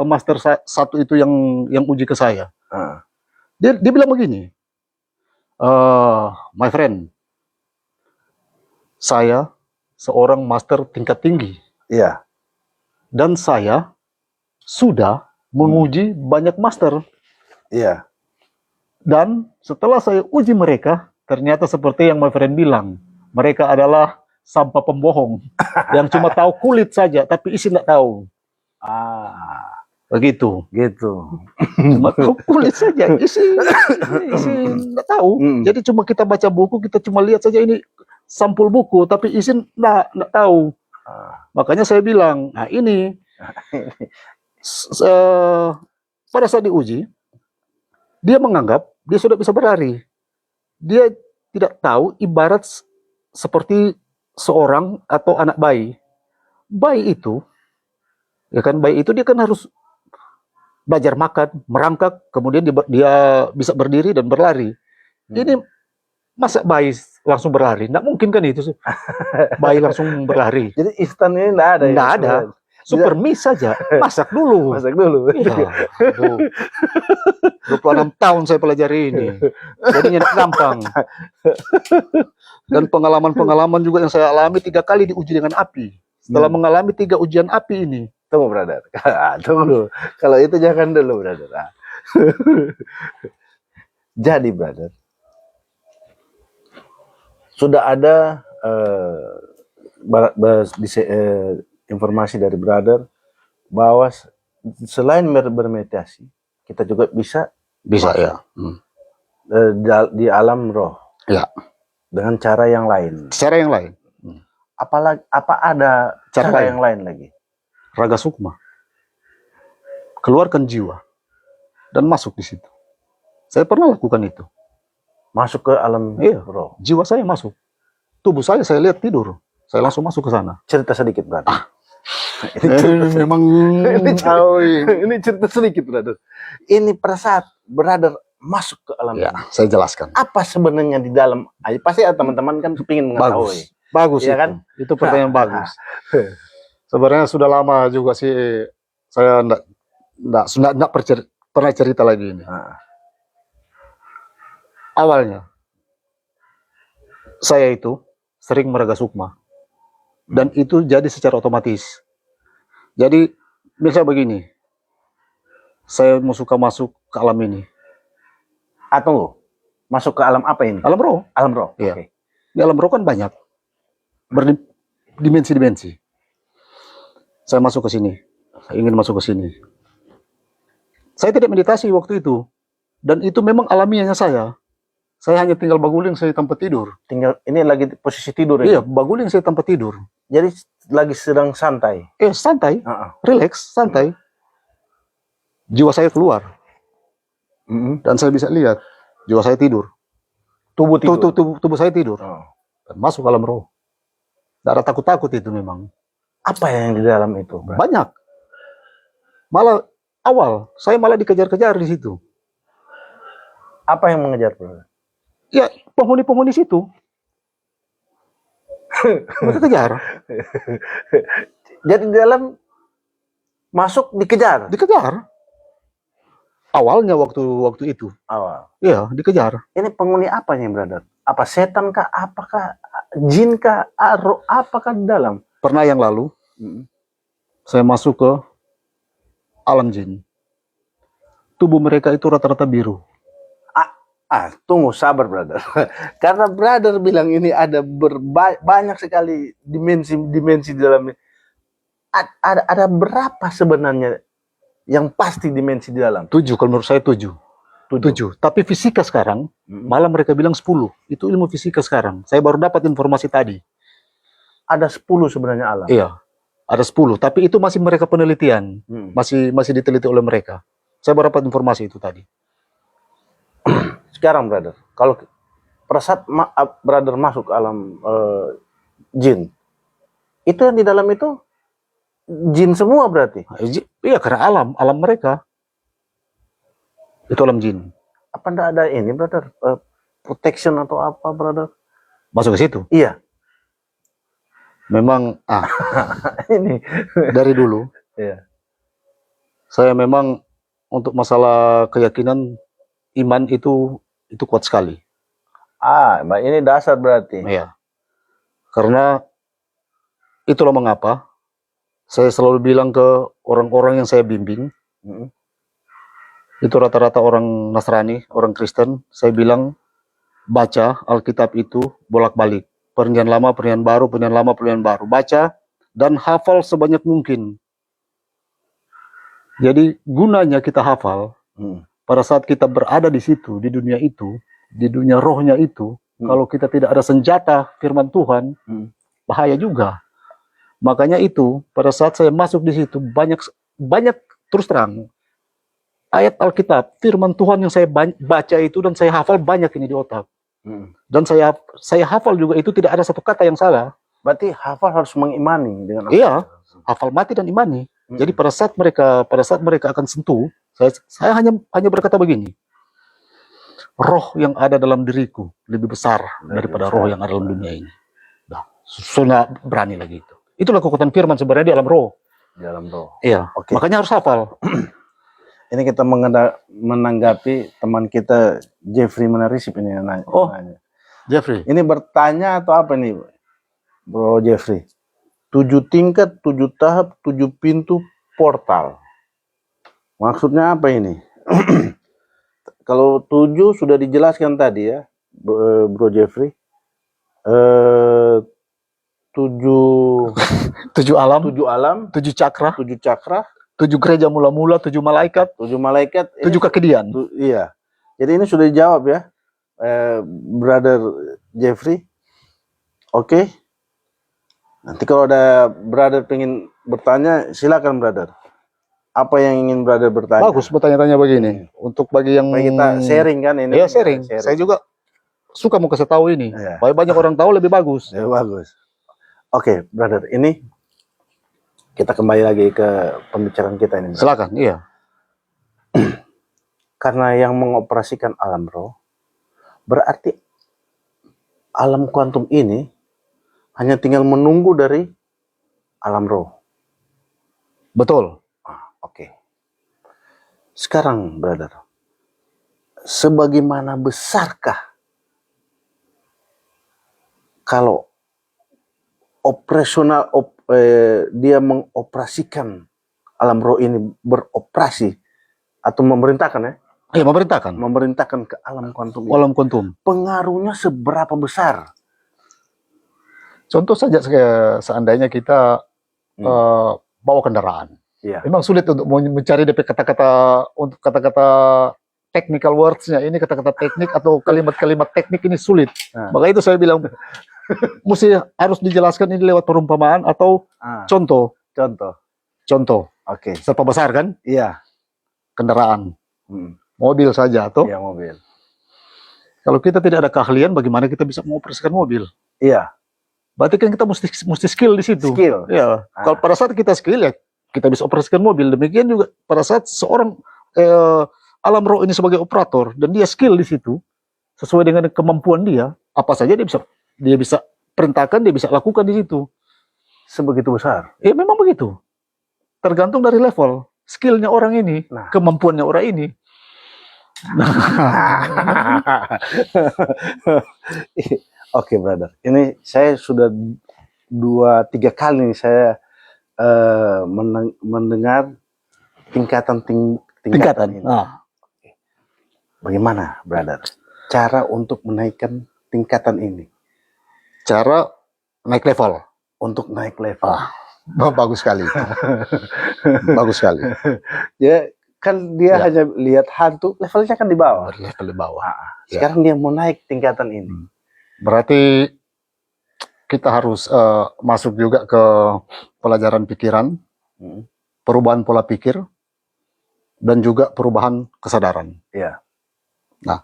master satu itu yang uji ke saya. Dia bilang begini, my friend, saya seorang master tingkat tinggi. Iya. Dan saya sudah menguji banyak master. Iya. Dan setelah saya uji mereka, ternyata seperti yang my friend bilang, mereka adalah sampah pembohong yang cuma tahu kulit saja, tapi isi nggak tahu. Begitu. Gitu. Cuma tahu kulit saja, isi nggak tahu. Jadi cuma kita baca buku, kita cuma lihat saja ini sampul buku, tapi isi nggak tahu. Makanya saya bilang, nah ini pada saat diuji, dia menganggap dia sudah bisa berlari. Dia tidak tahu ibarat seperti seorang atau anak bayi. Bayi itu, ya kan, bayi itu dia kan harus belajar makan, merangkak, kemudian dia bisa berdiri dan berlari. Ini masa bayi langsung berlari? Nggak mungkin kan itu. Bayi langsung berlari. Jadi instan ini nggak ada. Nggak ada. Super mie saja, masak dulu. Masak dulu. Iya, 26 tahun saya pelajari ini. Jadinya gampang. Dan pengalaman-pengalaman juga yang saya alami 3 kali diuji dengan api. Setelah mengalami 3 ujian api ini. Tunggu, brother. Tunggu. Kalau itu jangan dulu, brother. Jadi, brother, sudah ada informasi dari brother bahwa selain bermeditasi, kita juga bisa ya di alam roh. Ya. Dengan cara yang lain. Cara yang lain. Apa ada cara yang lain lagi? Raga sukma. Keluarkan jiwa dan masuk di situ. Saya pernah lakukan itu. Masuk ke alam roh. Jiwa saya masuk. Tubuh saya lihat tidur. Saya langsung masuk ke sana. Cerita sedikit, brother. Memang ini cerita sedikit, brother. Ini pada saat brother masuk ke alam. Ya, saya jelaskan. Apa sebenarnya di dalam? Pasti teman-teman kan ingin mengetahui. Bagus ya itu. Kan? Itu pertanyaan bagus. Sebenarnya sudah lama juga sih saya enggak pernah cerita lagi ini. Awalnya saya itu sering meraga sukma. Dan itu jadi secara otomatis. Jadi, misalnya begini, saya suka masuk ke alam ini. Atau masuk ke alam apa ini? Alam roh. Alam roh. Iya. Okay. Di alam roh kan banyak berdimensi-dimensi. Saya masuk ke sini. Saya ingin masuk ke sini. Saya tidak meditasi waktu itu. Dan itu memang alamiahnya saya. Saya hanya tinggal baguling saya tanpa tidur. Ini lagi posisi tidur ya? Iya, baguling saya tanpa tidur. Jadi lagi sedang santai? Santai. Relax, santai. Jiwa saya keluar. Dan saya bisa lihat. Jiwa saya tidur. Tubuh tidur? Tubuh saya tidur. Dan masuk alam roh. Tidak ada takut-takut itu memang. Apa yang di dalam itu? Bro? Banyak. Malah awal, saya malah dikejar-kejar di situ. Apa yang mengejar, bro? Ya, penghuni-penghuni situ. Mereka kejar. Jadi di dalam masuk dikejar? Dikejar. Awalnya waktu itu. Awal. Iya, dikejar. Ini penghuni apa nih, brother? Apa setan kah? Apakah jin kah? Roh apakah di dalam? Pernah yang lalu, saya masuk ke alam jin. Tubuh mereka itu rata-rata biru. Tunggu, sabar, brother. Karena brother bilang ini ada banyak sekali dimensi di dalamnya. Ada berapa sebenarnya yang pasti dimensi di dalam? 7, kalau menurut saya 7. 7. Tapi fisika sekarang, malah mereka bilang 10. Itu ilmu fisika sekarang. Saya baru dapat informasi tadi. Ada 10 sebenarnya alam. Iya, ada 10. Tapi itu masih mereka penelitian. Masih diteliti oleh mereka. Saya baru dapat informasi itu tadi. Sekarang, brother, kalau pada saat brother masuk alam jin, itu yang di dalam itu jin semua berarti? Iya, karena alam mereka. Itu alam jin. Apa enggak ada ini, brother? Protection atau apa, brother? Masuk ke situ? Iya. Memang, ini dari dulu, iya. Saya memang untuk masalah keyakinan, iman itu kuat sekali. Ini dasar berarti. Iya. Karena itulah mengapa saya selalu bilang ke orang-orang yang saya bimbing, itu rata-rata orang Nasrani, orang Kristen, saya bilang baca Alkitab itu bolak-balik. Perjanjian lama, perjanjian baru, perjanjian lama, perjanjian baru. Baca dan hafal sebanyak mungkin. Jadi gunanya kita hafal, pada saat kita berada di situ, di dunia itu, di dunia rohnya itu, kalau kita tidak ada senjata firman Tuhan, bahaya juga. Makanya itu, pada saat saya masuk di situ, banyak terus terang, ayat Alkitab, firman Tuhan yang saya baca itu, dan saya hafal banyak ini di otak. Dan saya hafal juga itu tidak ada satu kata yang salah. Berarti hafal harus mengimani dengan Iya, hafal mati dan imani. Jadi pada saat mereka akan sentuh, saya hanya berkata begini, roh yang ada dalam diriku lebih besar daripada roh yang ada dalam dunia ini. Sudah berani lagi itu. Itulah kekuatan firman sebenarnya di alam roh. Di dalam roh. Iya. Okay. Makanya harus hafal. Ini kita menanggapi teman kita Jeffrey Menarisip ini yang nanya. Jeffrey. Ini bertanya atau apa nih, Bro Jeffrey? 7 tingkat, 7 tahap, 7 pintu portal. Maksudnya apa ini? Kalau 7 sudah dijelaskan tadi ya, Bro Jeffrey. 7 alam, 7 cakra, 7 gereja mula-mula, 7 malaikat, 7 kekedian. Iya. Jadi ini sudah dijawab ya, Brother Jeffrey. Oke. Nanti kalau ada brother pengen bertanya, silakan brother. Apa yang ingin brother bertanya? Bagus bertanya-tanya begini. Untuk bagi yang kita sharing kan ini. Iya, sharing. Saya juga suka mau kasih tahu ini. Ya. Banyak orang tahu lebih bagus. Ya, bagus. Oke, brother, ini kita kembali lagi ke pembicaraan kita ini. Brother. Silakan, iya. Karena yang mengoperasikan alam roh, berarti alam kuantum ini hanya tinggal menunggu dari alam roh. Betul. Oke. Sekarang, brother, sebagaimana besarkah kalau operasional dia mengoperasikan alam roh ini, beroperasi atau memerintahkan ya? Iya, memerintahkan ke alam kuantum. Alam kuantum. Pengaruhnya seberapa besar? Contoh saja seandainya kita bawa kendaraan. Iya. Memang sulit untuk mencari DP kata-kata, untuk kata-kata technical words-nya. Ini kata-kata teknik atau kalimat-kalimat teknik ini sulit. Maka itu saya bilang mesti harus dijelaskan ini lewat perumpamaan atau contoh. Oke. Seberapa besar kan? Iya. Kendaraan. Mobil saja atau? Iya, mobil. Kalau kita tidak ada keahlian, bagaimana kita bisa mengoperasikan mobil? Iya. Berarti kan kita mesti skill di situ. Skill. Iya. Kalau pada saat kita skill ya kita bisa operasikan mobil. Demikian juga pada saat seorang alam roh ini sebagai operator dan dia skill di situ sesuai dengan kemampuan dia, apa saja dia bisa perintahkan, dia bisa lakukan di situ. Sebegitu besar. Ya memang begitu. Tergantung dari level skillnya orang ini, kemampuannya orang ini. Oke, brother. Ini saya sudah 2-3 kali nih saya mendengar tingkatan ini. Bagaimana, brother? Cara untuk menaikkan tingkatan ini? Cara naik level. Untuk naik level. Bagus sekali. Bagus sekali. Ya, kan dia hanya lihat hantu, levelnya kan di bawah. Level di bawah. Sekarang dia mau naik tingkatan ini. Berarti kita harus masuk juga ke pelajaran pikiran, perubahan pola pikir, dan juga perubahan kesadaran. Iya. Nah,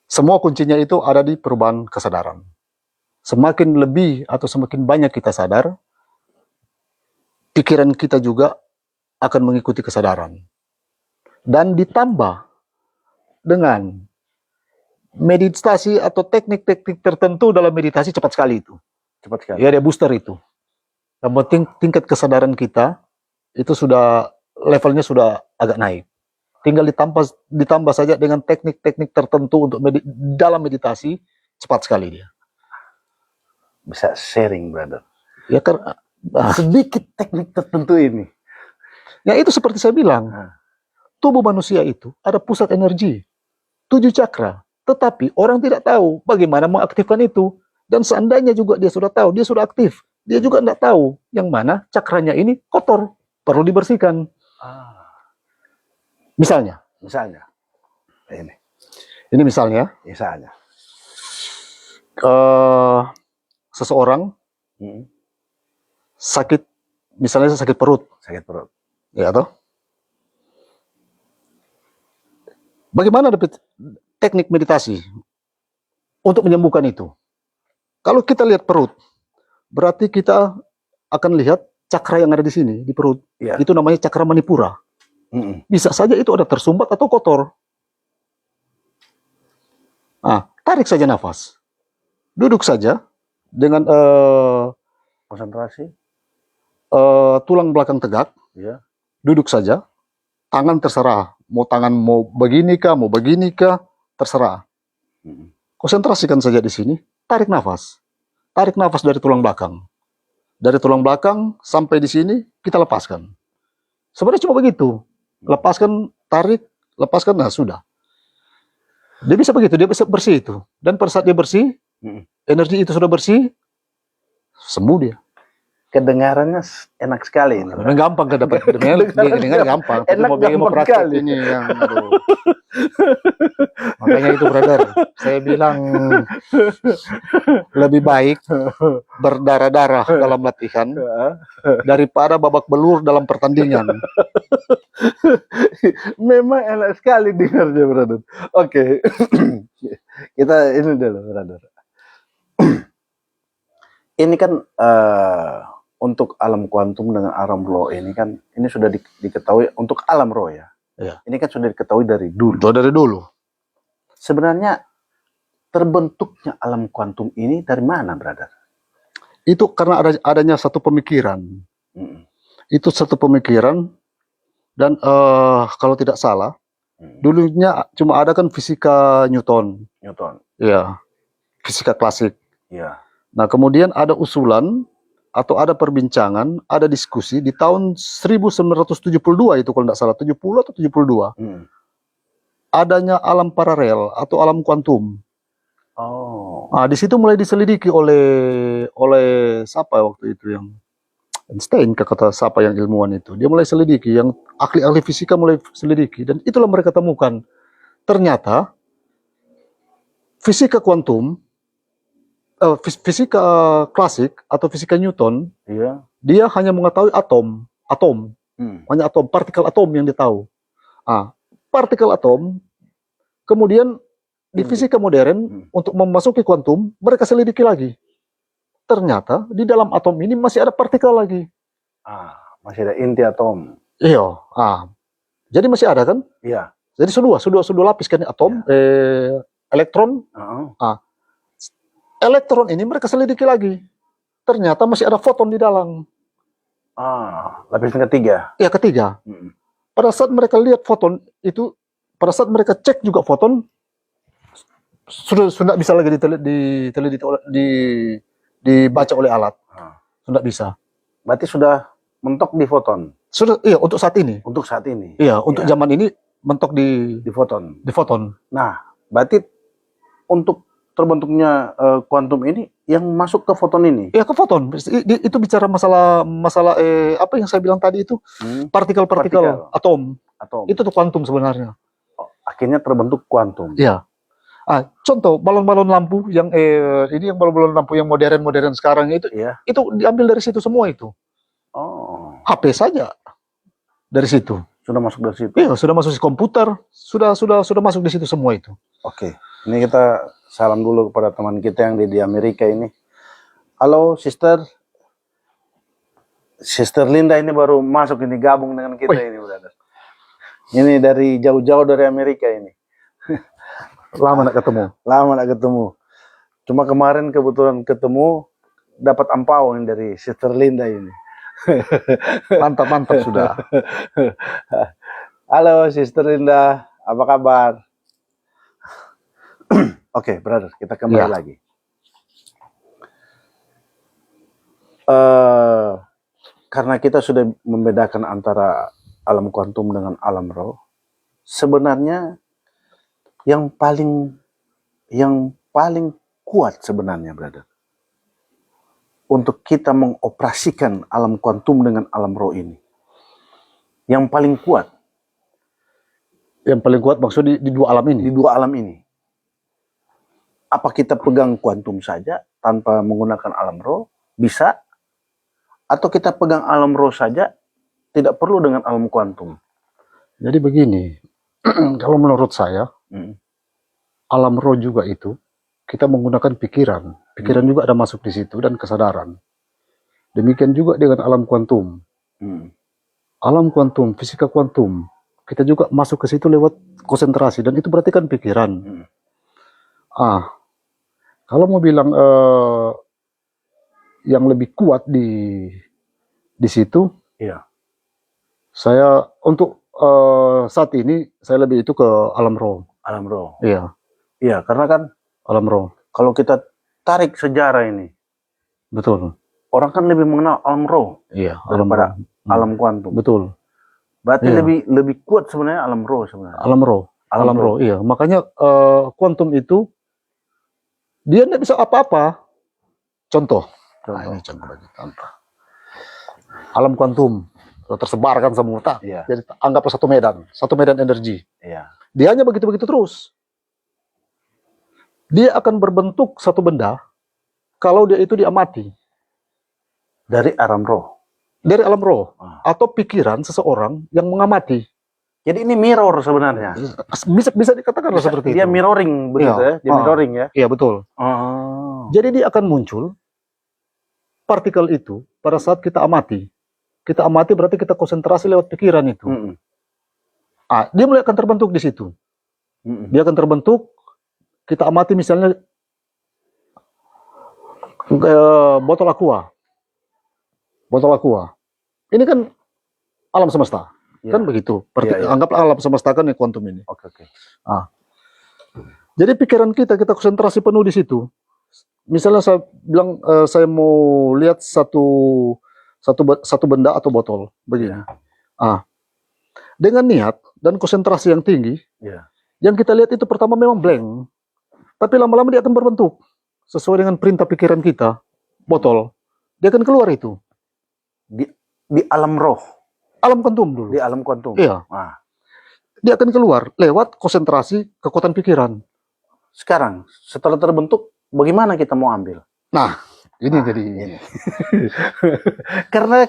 semua kuncinya itu ada di perubahan kesadaran. Semakin lebih atau semakin banyak kita sadar, pikiran kita juga akan mengikuti kesadaran. Dan ditambah dengan meditasi atau teknik-teknik tertentu dalam meditasi cepat sekali itu. Cepat sekali. Ya, dia booster itu. Yang penting tingkat kesadaran kita itu sudah levelnya sudah agak naik. Tinggal ditambah saja dengan teknik-teknik tertentu untuk dalam meditasi, cepat sekali dia. Bisa sharing, brother. Ya, karena sedikit teknik tertentu ini. Ya, itu seperti saya bilang. Tubuh manusia itu ada pusat energi, 7 cakra. Tetapi orang tidak tahu bagaimana mengaktifkan itu. Dan seandainya juga dia sudah tahu, dia sudah aktif. Dia juga tidak tahu yang mana cakranya ini kotor, perlu dibersihkan. Misalnya. Ini misalnya. Seseorang sakit, misalnya sakit perut. Ya toh? Bagaimana teknik meditasi untuk menyembuhkan itu? Kalau kita lihat perut, berarti kita akan lihat cakra yang ada di sini, di perut. Ya. Itu namanya cakra manipura. Bisa saja itu ada tersumbat atau kotor. Tarik saja nafas. Duduk saja dengan konsentrasi. Tulang belakang tegak. Ya. Duduk saja. Tangan terserah. Mau tangan mau begini kah, terserah. Konsentrasikan saja di sini. Tarik nafas. Tarik nafas dari tulang belakang. Dari tulang belakang sampai di sini kita lepaskan. Sebenarnya cuma begitu. Lepaskan, tarik, lepaskan, nah sudah. Dia bisa begitu, dia bisa bersih itu. Dan pada saat dia bersih, energi itu sudah bersih, sembuh dia. Kedengarannya enak sekali ini. Memang gampang kan dapat dengar gampang. Tapi mau bikin mau praktek ini yang aduh. Makanya itu, brother, saya bilang lebih baik berdarah-darah dalam latihan daripada babak belur dalam pertandingan. Memang enak sekali dengarnya, brother. Oke. Kita ini dulu, brother. Ini kan untuk alam kuantum dengan alam roh ini kan, ini sudah diketahui untuk alam roh ya. Ini kan sudah diketahui dari dulu. Dari dulu. Sebenarnya terbentuknya alam kuantum ini dari mana, brother? Itu karena adanya satu pemikiran. Itu satu pemikiran dan kalau tidak salah, dulunya cuma ada kan fisika Newton. Ya, fisika klasik. Ya. Nah, kemudian ada usulan atau ada perbincangan, ada diskusi di tahun 1972 itu kalau tidak salah, 70 atau 72. Adanya alam paralel atau alam kuantum. Nah, di situ mulai diselidiki oleh siapa waktu itu yang Einstein, kata siapa yang ilmuwan itu. Dia mulai selidiki, yang ahli-ahli fisika mulai selidiki, dan itulah mereka temukan. Ternyata fisika kuantum, fisika klasik atau fisika Newton, dia hanya mengetahui atom, hanya atom, partikel atom yang dia tahu. Partikel atom, kemudian di fisika modern untuk memasuki kuantum, mereka selidiki lagi. Ternyata di dalam atom ini masih ada partikel lagi. Masih ada inti atom. Iya. Jadi masih ada kan? Iya. Jadi sudah lapis kan atom, elektron. Elektron ini mereka selidiki lagi. Ternyata masih ada foton di dalam. Lapisan ketiga. Ya, ketiga. Pada saat mereka lihat foton itu, pada saat mereka cek juga foton sudah bisa lagi dibaca oleh alat. Sudah bisa. Berarti sudah mentok di foton. Sudah, iya, untuk saat ini. Untuk saat ini. Iya, untuk zaman ini mentok di foton. Di foton. Nah, berarti untuk terbentuknya kuantum ini yang masuk ke foton ini. Iya, ke foton. Itu bicara masalah apa yang saya bilang tadi itu, partikel atom. Itu tuh kuantum sebenarnya. Akhirnya terbentuk kuantum. Iya. Contoh balon-balon lampu yang ini yang balon-balon lampu yang modern sekarang itu, itu diambil dari situ semua itu. HP saja dari situ. Sudah masuk dari situ. Iya, sudah masuk di komputer, sudah masuk di situ semua itu. Oke. Ini kita salam dulu kepada teman kita yang di Amerika ini. Halo, Sister. Sister Linda ini baru masuk ini, gabung dengan kita ini, brother. Ini dari jauh-jauh dari Amerika ini. Lama nak ketemu. Lama nak ketemu. Cuma kemarin kebetulan ketemu, dapat ampau ini dari Sister Linda ini. Mantap sudah. Halo Sister Linda, apa kabar? Oke, brother, kita kembali lagi. Karena kita sudah membedakan antara alam kuantum dengan alam roh, sebenarnya yang paling kuat sebenarnya, brother, untuk kita mengoperasikan alam kuantum dengan alam roh ini, yang paling kuat. Yang paling kuat maksudnya di dua alam ini? Di dua alam ini. Apa kita pegang kuantum saja tanpa menggunakan alam roh? Bisa. Atau kita pegang alam roh saja, tidak perlu dengan alam kuantum? Jadi begini, kalau menurut saya, alam roh juga itu, kita menggunakan pikiran. Pikiran juga ada masuk di situ dan kesadaran. Demikian juga dengan alam kuantum. Alam kuantum, fisika kuantum, kita juga masuk ke situ lewat konsentrasi, dan itu berarti kan pikiran. Kalau mau bilang yang lebih kuat di situ, saya untuk saat ini saya lebih itu ke alam roh. Alam roh. Iya. Iya, karena kan alam roh. Kalau kita tarik sejarah ini, betul. Orang kan lebih mengenal alam roh, daripada alam kuantum. Betul. Berarti lebih kuat sebenarnya alam roh sebenarnya. Alam roh, iya. Makanya kuantum itu dia tidak bisa apa-apa. Contoh. Ini contoh bagi contoh. Alam kuantum tersebarkan semua. Jadi anggaplah satu medan energi. Dia hanya begitu-begitu terus. Dia akan berbentuk satu benda kalau dia itu diamati. Dari alam roh. Dari alam roh. Atau pikiran seseorang yang mengamati. Jadi ini mirror sebenarnya. Bisa dikatakan seperti itu. Dia mirroring begitu ya? Dia mirroring ya? Iya, betul. Jadi dia akan muncul partikel itu pada saat kita amati. Kita amati berarti kita konsentrasi lewat pikiran itu. Dia mulai akan terbentuk di situ. Dia akan terbentuk, kita amati misalnya botol aqua. Botol aqua. Ini kan alam semesta. Kan begitu. Anggaplah alam semesta kan kuantum ini. Jadi pikiran kita konsentrasi penuh di situ. Misalnya saya bilang saya mau lihat satu benda atau botol begini. Dengan niat dan konsentrasi yang tinggi, yang kita lihat itu pertama memang blank, tapi lama-lama dia akan berbentuk sesuai dengan perintah pikiran kita. Botol, dia akan keluar itu di alam roh. Alam kuantum dulu. Di alam kuantum. Iya. Dia akan keluar lewat konsentrasi kekuatan pikiran. Sekarang, setelah terbentuk, bagaimana kita mau ambil? Nah, ini jadi ini. karena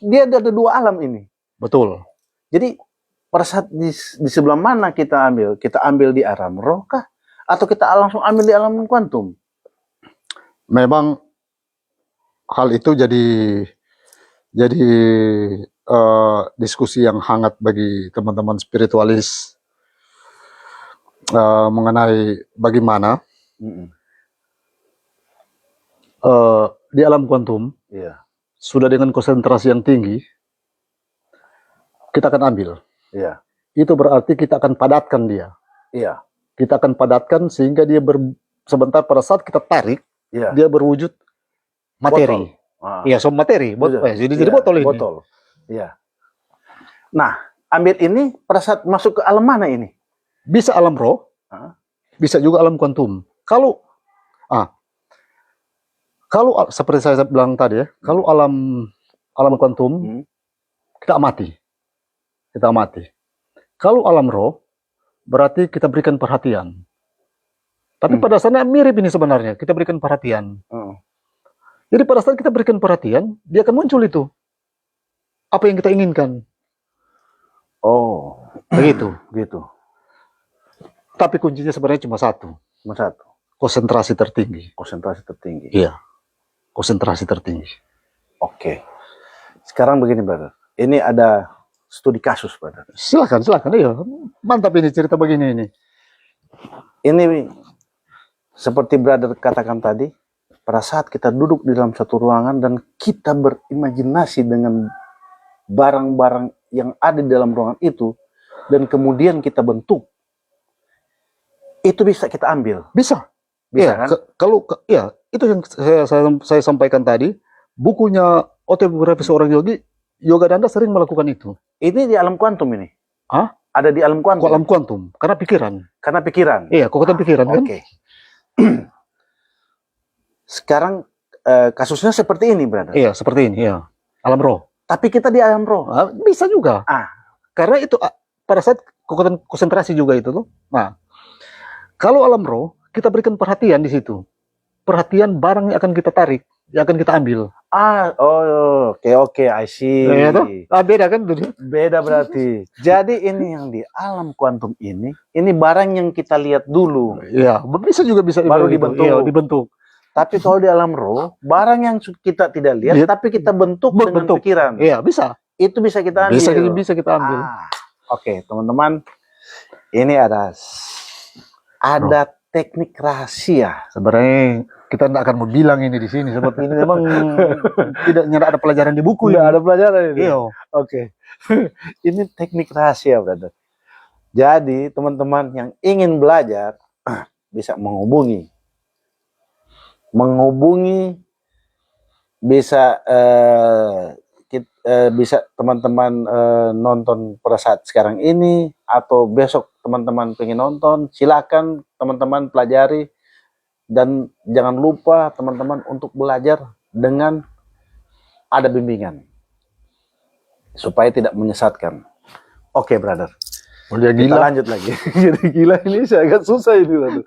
dia ada dua alam ini. Betul. Jadi pada saat di sebelah mana kita ambil? Kita ambil di alam roh kah? Atau kita langsung ambil di alam kuantum? Memang hal itu jadi diskusi yang hangat bagi teman-teman spiritualis mengenai bagaimana di alam kuantum sudah dengan konsentrasi yang tinggi kita akan ambil. itu berarti kita akan padatkan dia. Iya. Kita akan padatkan sehingga dia sebentar pada saat kita tarik, Iya. dia berwujud materi. Iya, so materi. Jadi botol ini. Botol. Iya. Nah, ambient ini pada saat masuk ke alam mana ini? Bisa alam roh, bisa juga alam kuantum. Kalau seperti saya bilang tadi ya, kalau alam kuantum kita amati. Kalau alam roh berarti kita berikan perhatian. Tapi pada dasarnya mirip ini sebenarnya, kita berikan perhatian. Jadi pada saat kita berikan perhatian, dia akan muncul itu. Apa yang kita inginkan. Oh, begitu. Gitu. Tapi kuncinya sebenarnya cuma satu. Konsentrasi tertinggi. Iya. Konsentrasi tertinggi. Oke. Sekarang begini, brother. Ini ada studi kasus, brother. Silakan. Iya. Mantap ini cerita begini ini. Ini seperti brother katakan tadi, pada saat kita duduk di dalam satu ruangan dan kita berimajinasi dengan barang-barang yang ada di dalam ruangan itu, dan kemudian kita bentuk, itu bisa kita ambil. Bisa ya, kan? Itu yang saya sampaikan tadi. Bukunya Autobiografi Seorang Yogi, Yogananda sering melakukan itu. Ini di alam kuantum ini? Ada di alam kuantum? Alam kuantum, karena pikiran. Iya, kekuatan pikiran kan? Oke. Sekarang kasusnya seperti ini, brother. Iya, seperti ini, ya. Alam roh. Tapi kita di alam roh. Bisa juga. Karena itu pada saat kekuatan konsentrasi juga itu tuh. Nah, kalau alam roh, kita berikan perhatian di situ. Perhatian barang yang akan kita tarik, yang akan kita ambil. Oke, I see. Beda kan? Beda berarti. Jadi ini yang di alam kuantum ini barang yang kita lihat dulu. Iya, bisa baru dibentuk. Iya, dibentuk. Tapi kalau di alam roh, barang yang kita tidak lihat, tapi kita bentuk dengan pikiran. Iya, bisa. Itu bisa kita ambil. Bisa kita ambil. Oke, teman-teman. Ini ada teknik rahasia. Sebenarnya kita tidak akan mau bilang ini di sini, sebab ini memang tidak ada pelajaran di buku. Tidak ada pelajaran ini. Iya. Oke. Ini teknik rahasia, brother. Jadi teman-teman yang ingin belajar bisa menghubungi bisa bisa teman-teman nonton pada saat sekarang ini atau besok teman-teman pengen nonton, silakan teman-teman pelajari dan jangan lupa teman-teman untuk belajar dengan ada bimbingan supaya tidak menyesatkan. Oke, brother. Kita lanjut lagi. Jadi gila ini saya agak susah ini, brother.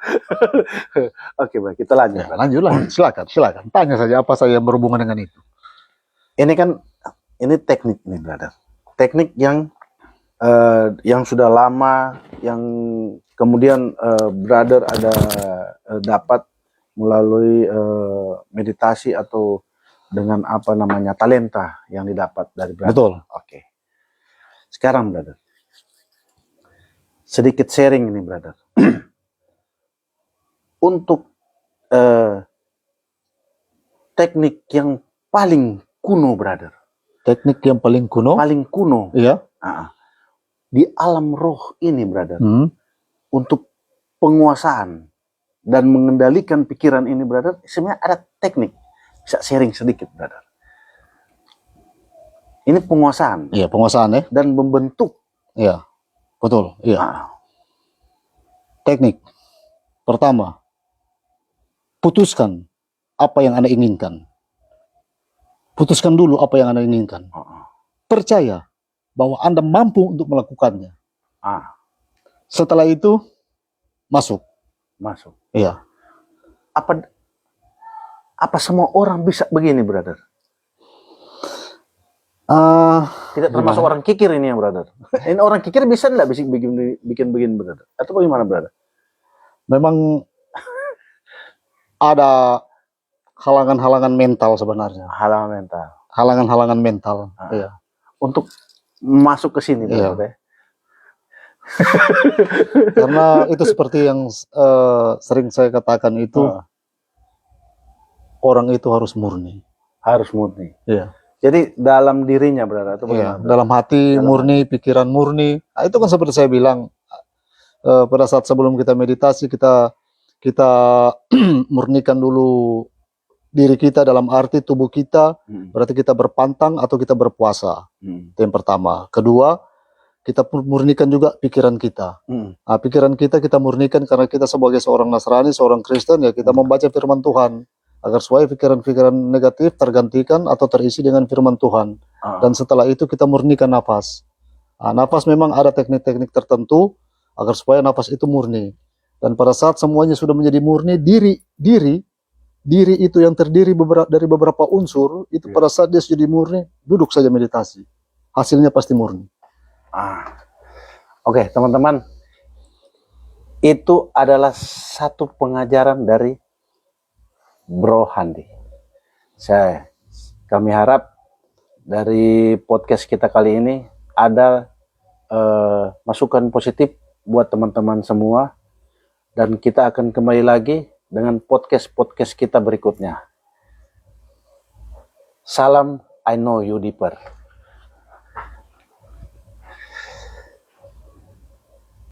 Oke, baik, kita lanjut. Lanjutlah, silakan. Tanya saja apa saja yang berhubungan dengan itu. Ini teknik nih, brother. Teknik yang sudah lama, yang kemudian brother ada dapat melalui meditasi atau dengan talenta yang didapat dari brother. Betul. Oke. Sekarang, brother, sedikit sharing ini, brother. Untuk teknik yang paling kuno, brother. Teknik yang paling kuno? Paling kuno. Iya. Di alam roh ini, brother. Untuk penguasaan dan mengendalikan pikiran ini, brother, sebenarnya ada teknik. Bisa sharing sedikit, brother. Ini penguasaan. Iya, penguasaan ya. Dan membentuk. Iya. Betul, iya. Teknik pertama, putuskan apa yang Anda inginkan. Putuskan dulu apa yang Anda inginkan. Percaya bahwa Anda mampu untuk melakukannya. Setelah itu, masuk. Iya. Apa semua orang bisa begini, brother? Tidak termasuk orang kikir ini ya, brother. Ini orang kikir bisa enggak bikin begini, brother? Atau bagaimana, brother? Memang ada halangan-halangan mental sebenarnya. Halangan-halangan mental. Iya. Untuk masuk ke sini, brother. Karena itu seperti yang sering saya katakan itu, orang itu harus murni. Harus murni. Iya. Jadi dalam dirinya berarti atau Iya, bagaimana? dalam hati Dalam murni, pikiran murni. Nah, itu kan seperti saya bilang, pada saat sebelum kita meditasi, kita murnikan dulu diri kita dalam arti tubuh kita, berarti kita berpantang atau kita berpuasa. Itu yang pertama. Kedua, kita murnikan juga pikiran kita. Nah, pikiran kita murnikan karena kita sebagai seorang Nasrani, seorang Kristen, ya kita membaca firman Tuhan agar supaya pikiran-pikiran negatif tergantikan atau terisi dengan firman Tuhan. Dan setelah itu kita murnikan nafas. Nah, nafas memang ada teknik-teknik tertentu agar supaya nafas itu murni. Dan pada saat semuanya sudah menjadi murni, diri itu yang terdiri dari beberapa unsur, itu pada saat dia sudah murni, duduk saja meditasi. Hasilnya pasti murni. Oke, teman-teman. Itu adalah satu pengajaran dari Bro Handi. Kami harap dari podcast kita kali ini ada masukan positif buat teman-teman semua, dan kita akan kembali lagi dengan podcast kita berikutnya. Salam, I know you deeper.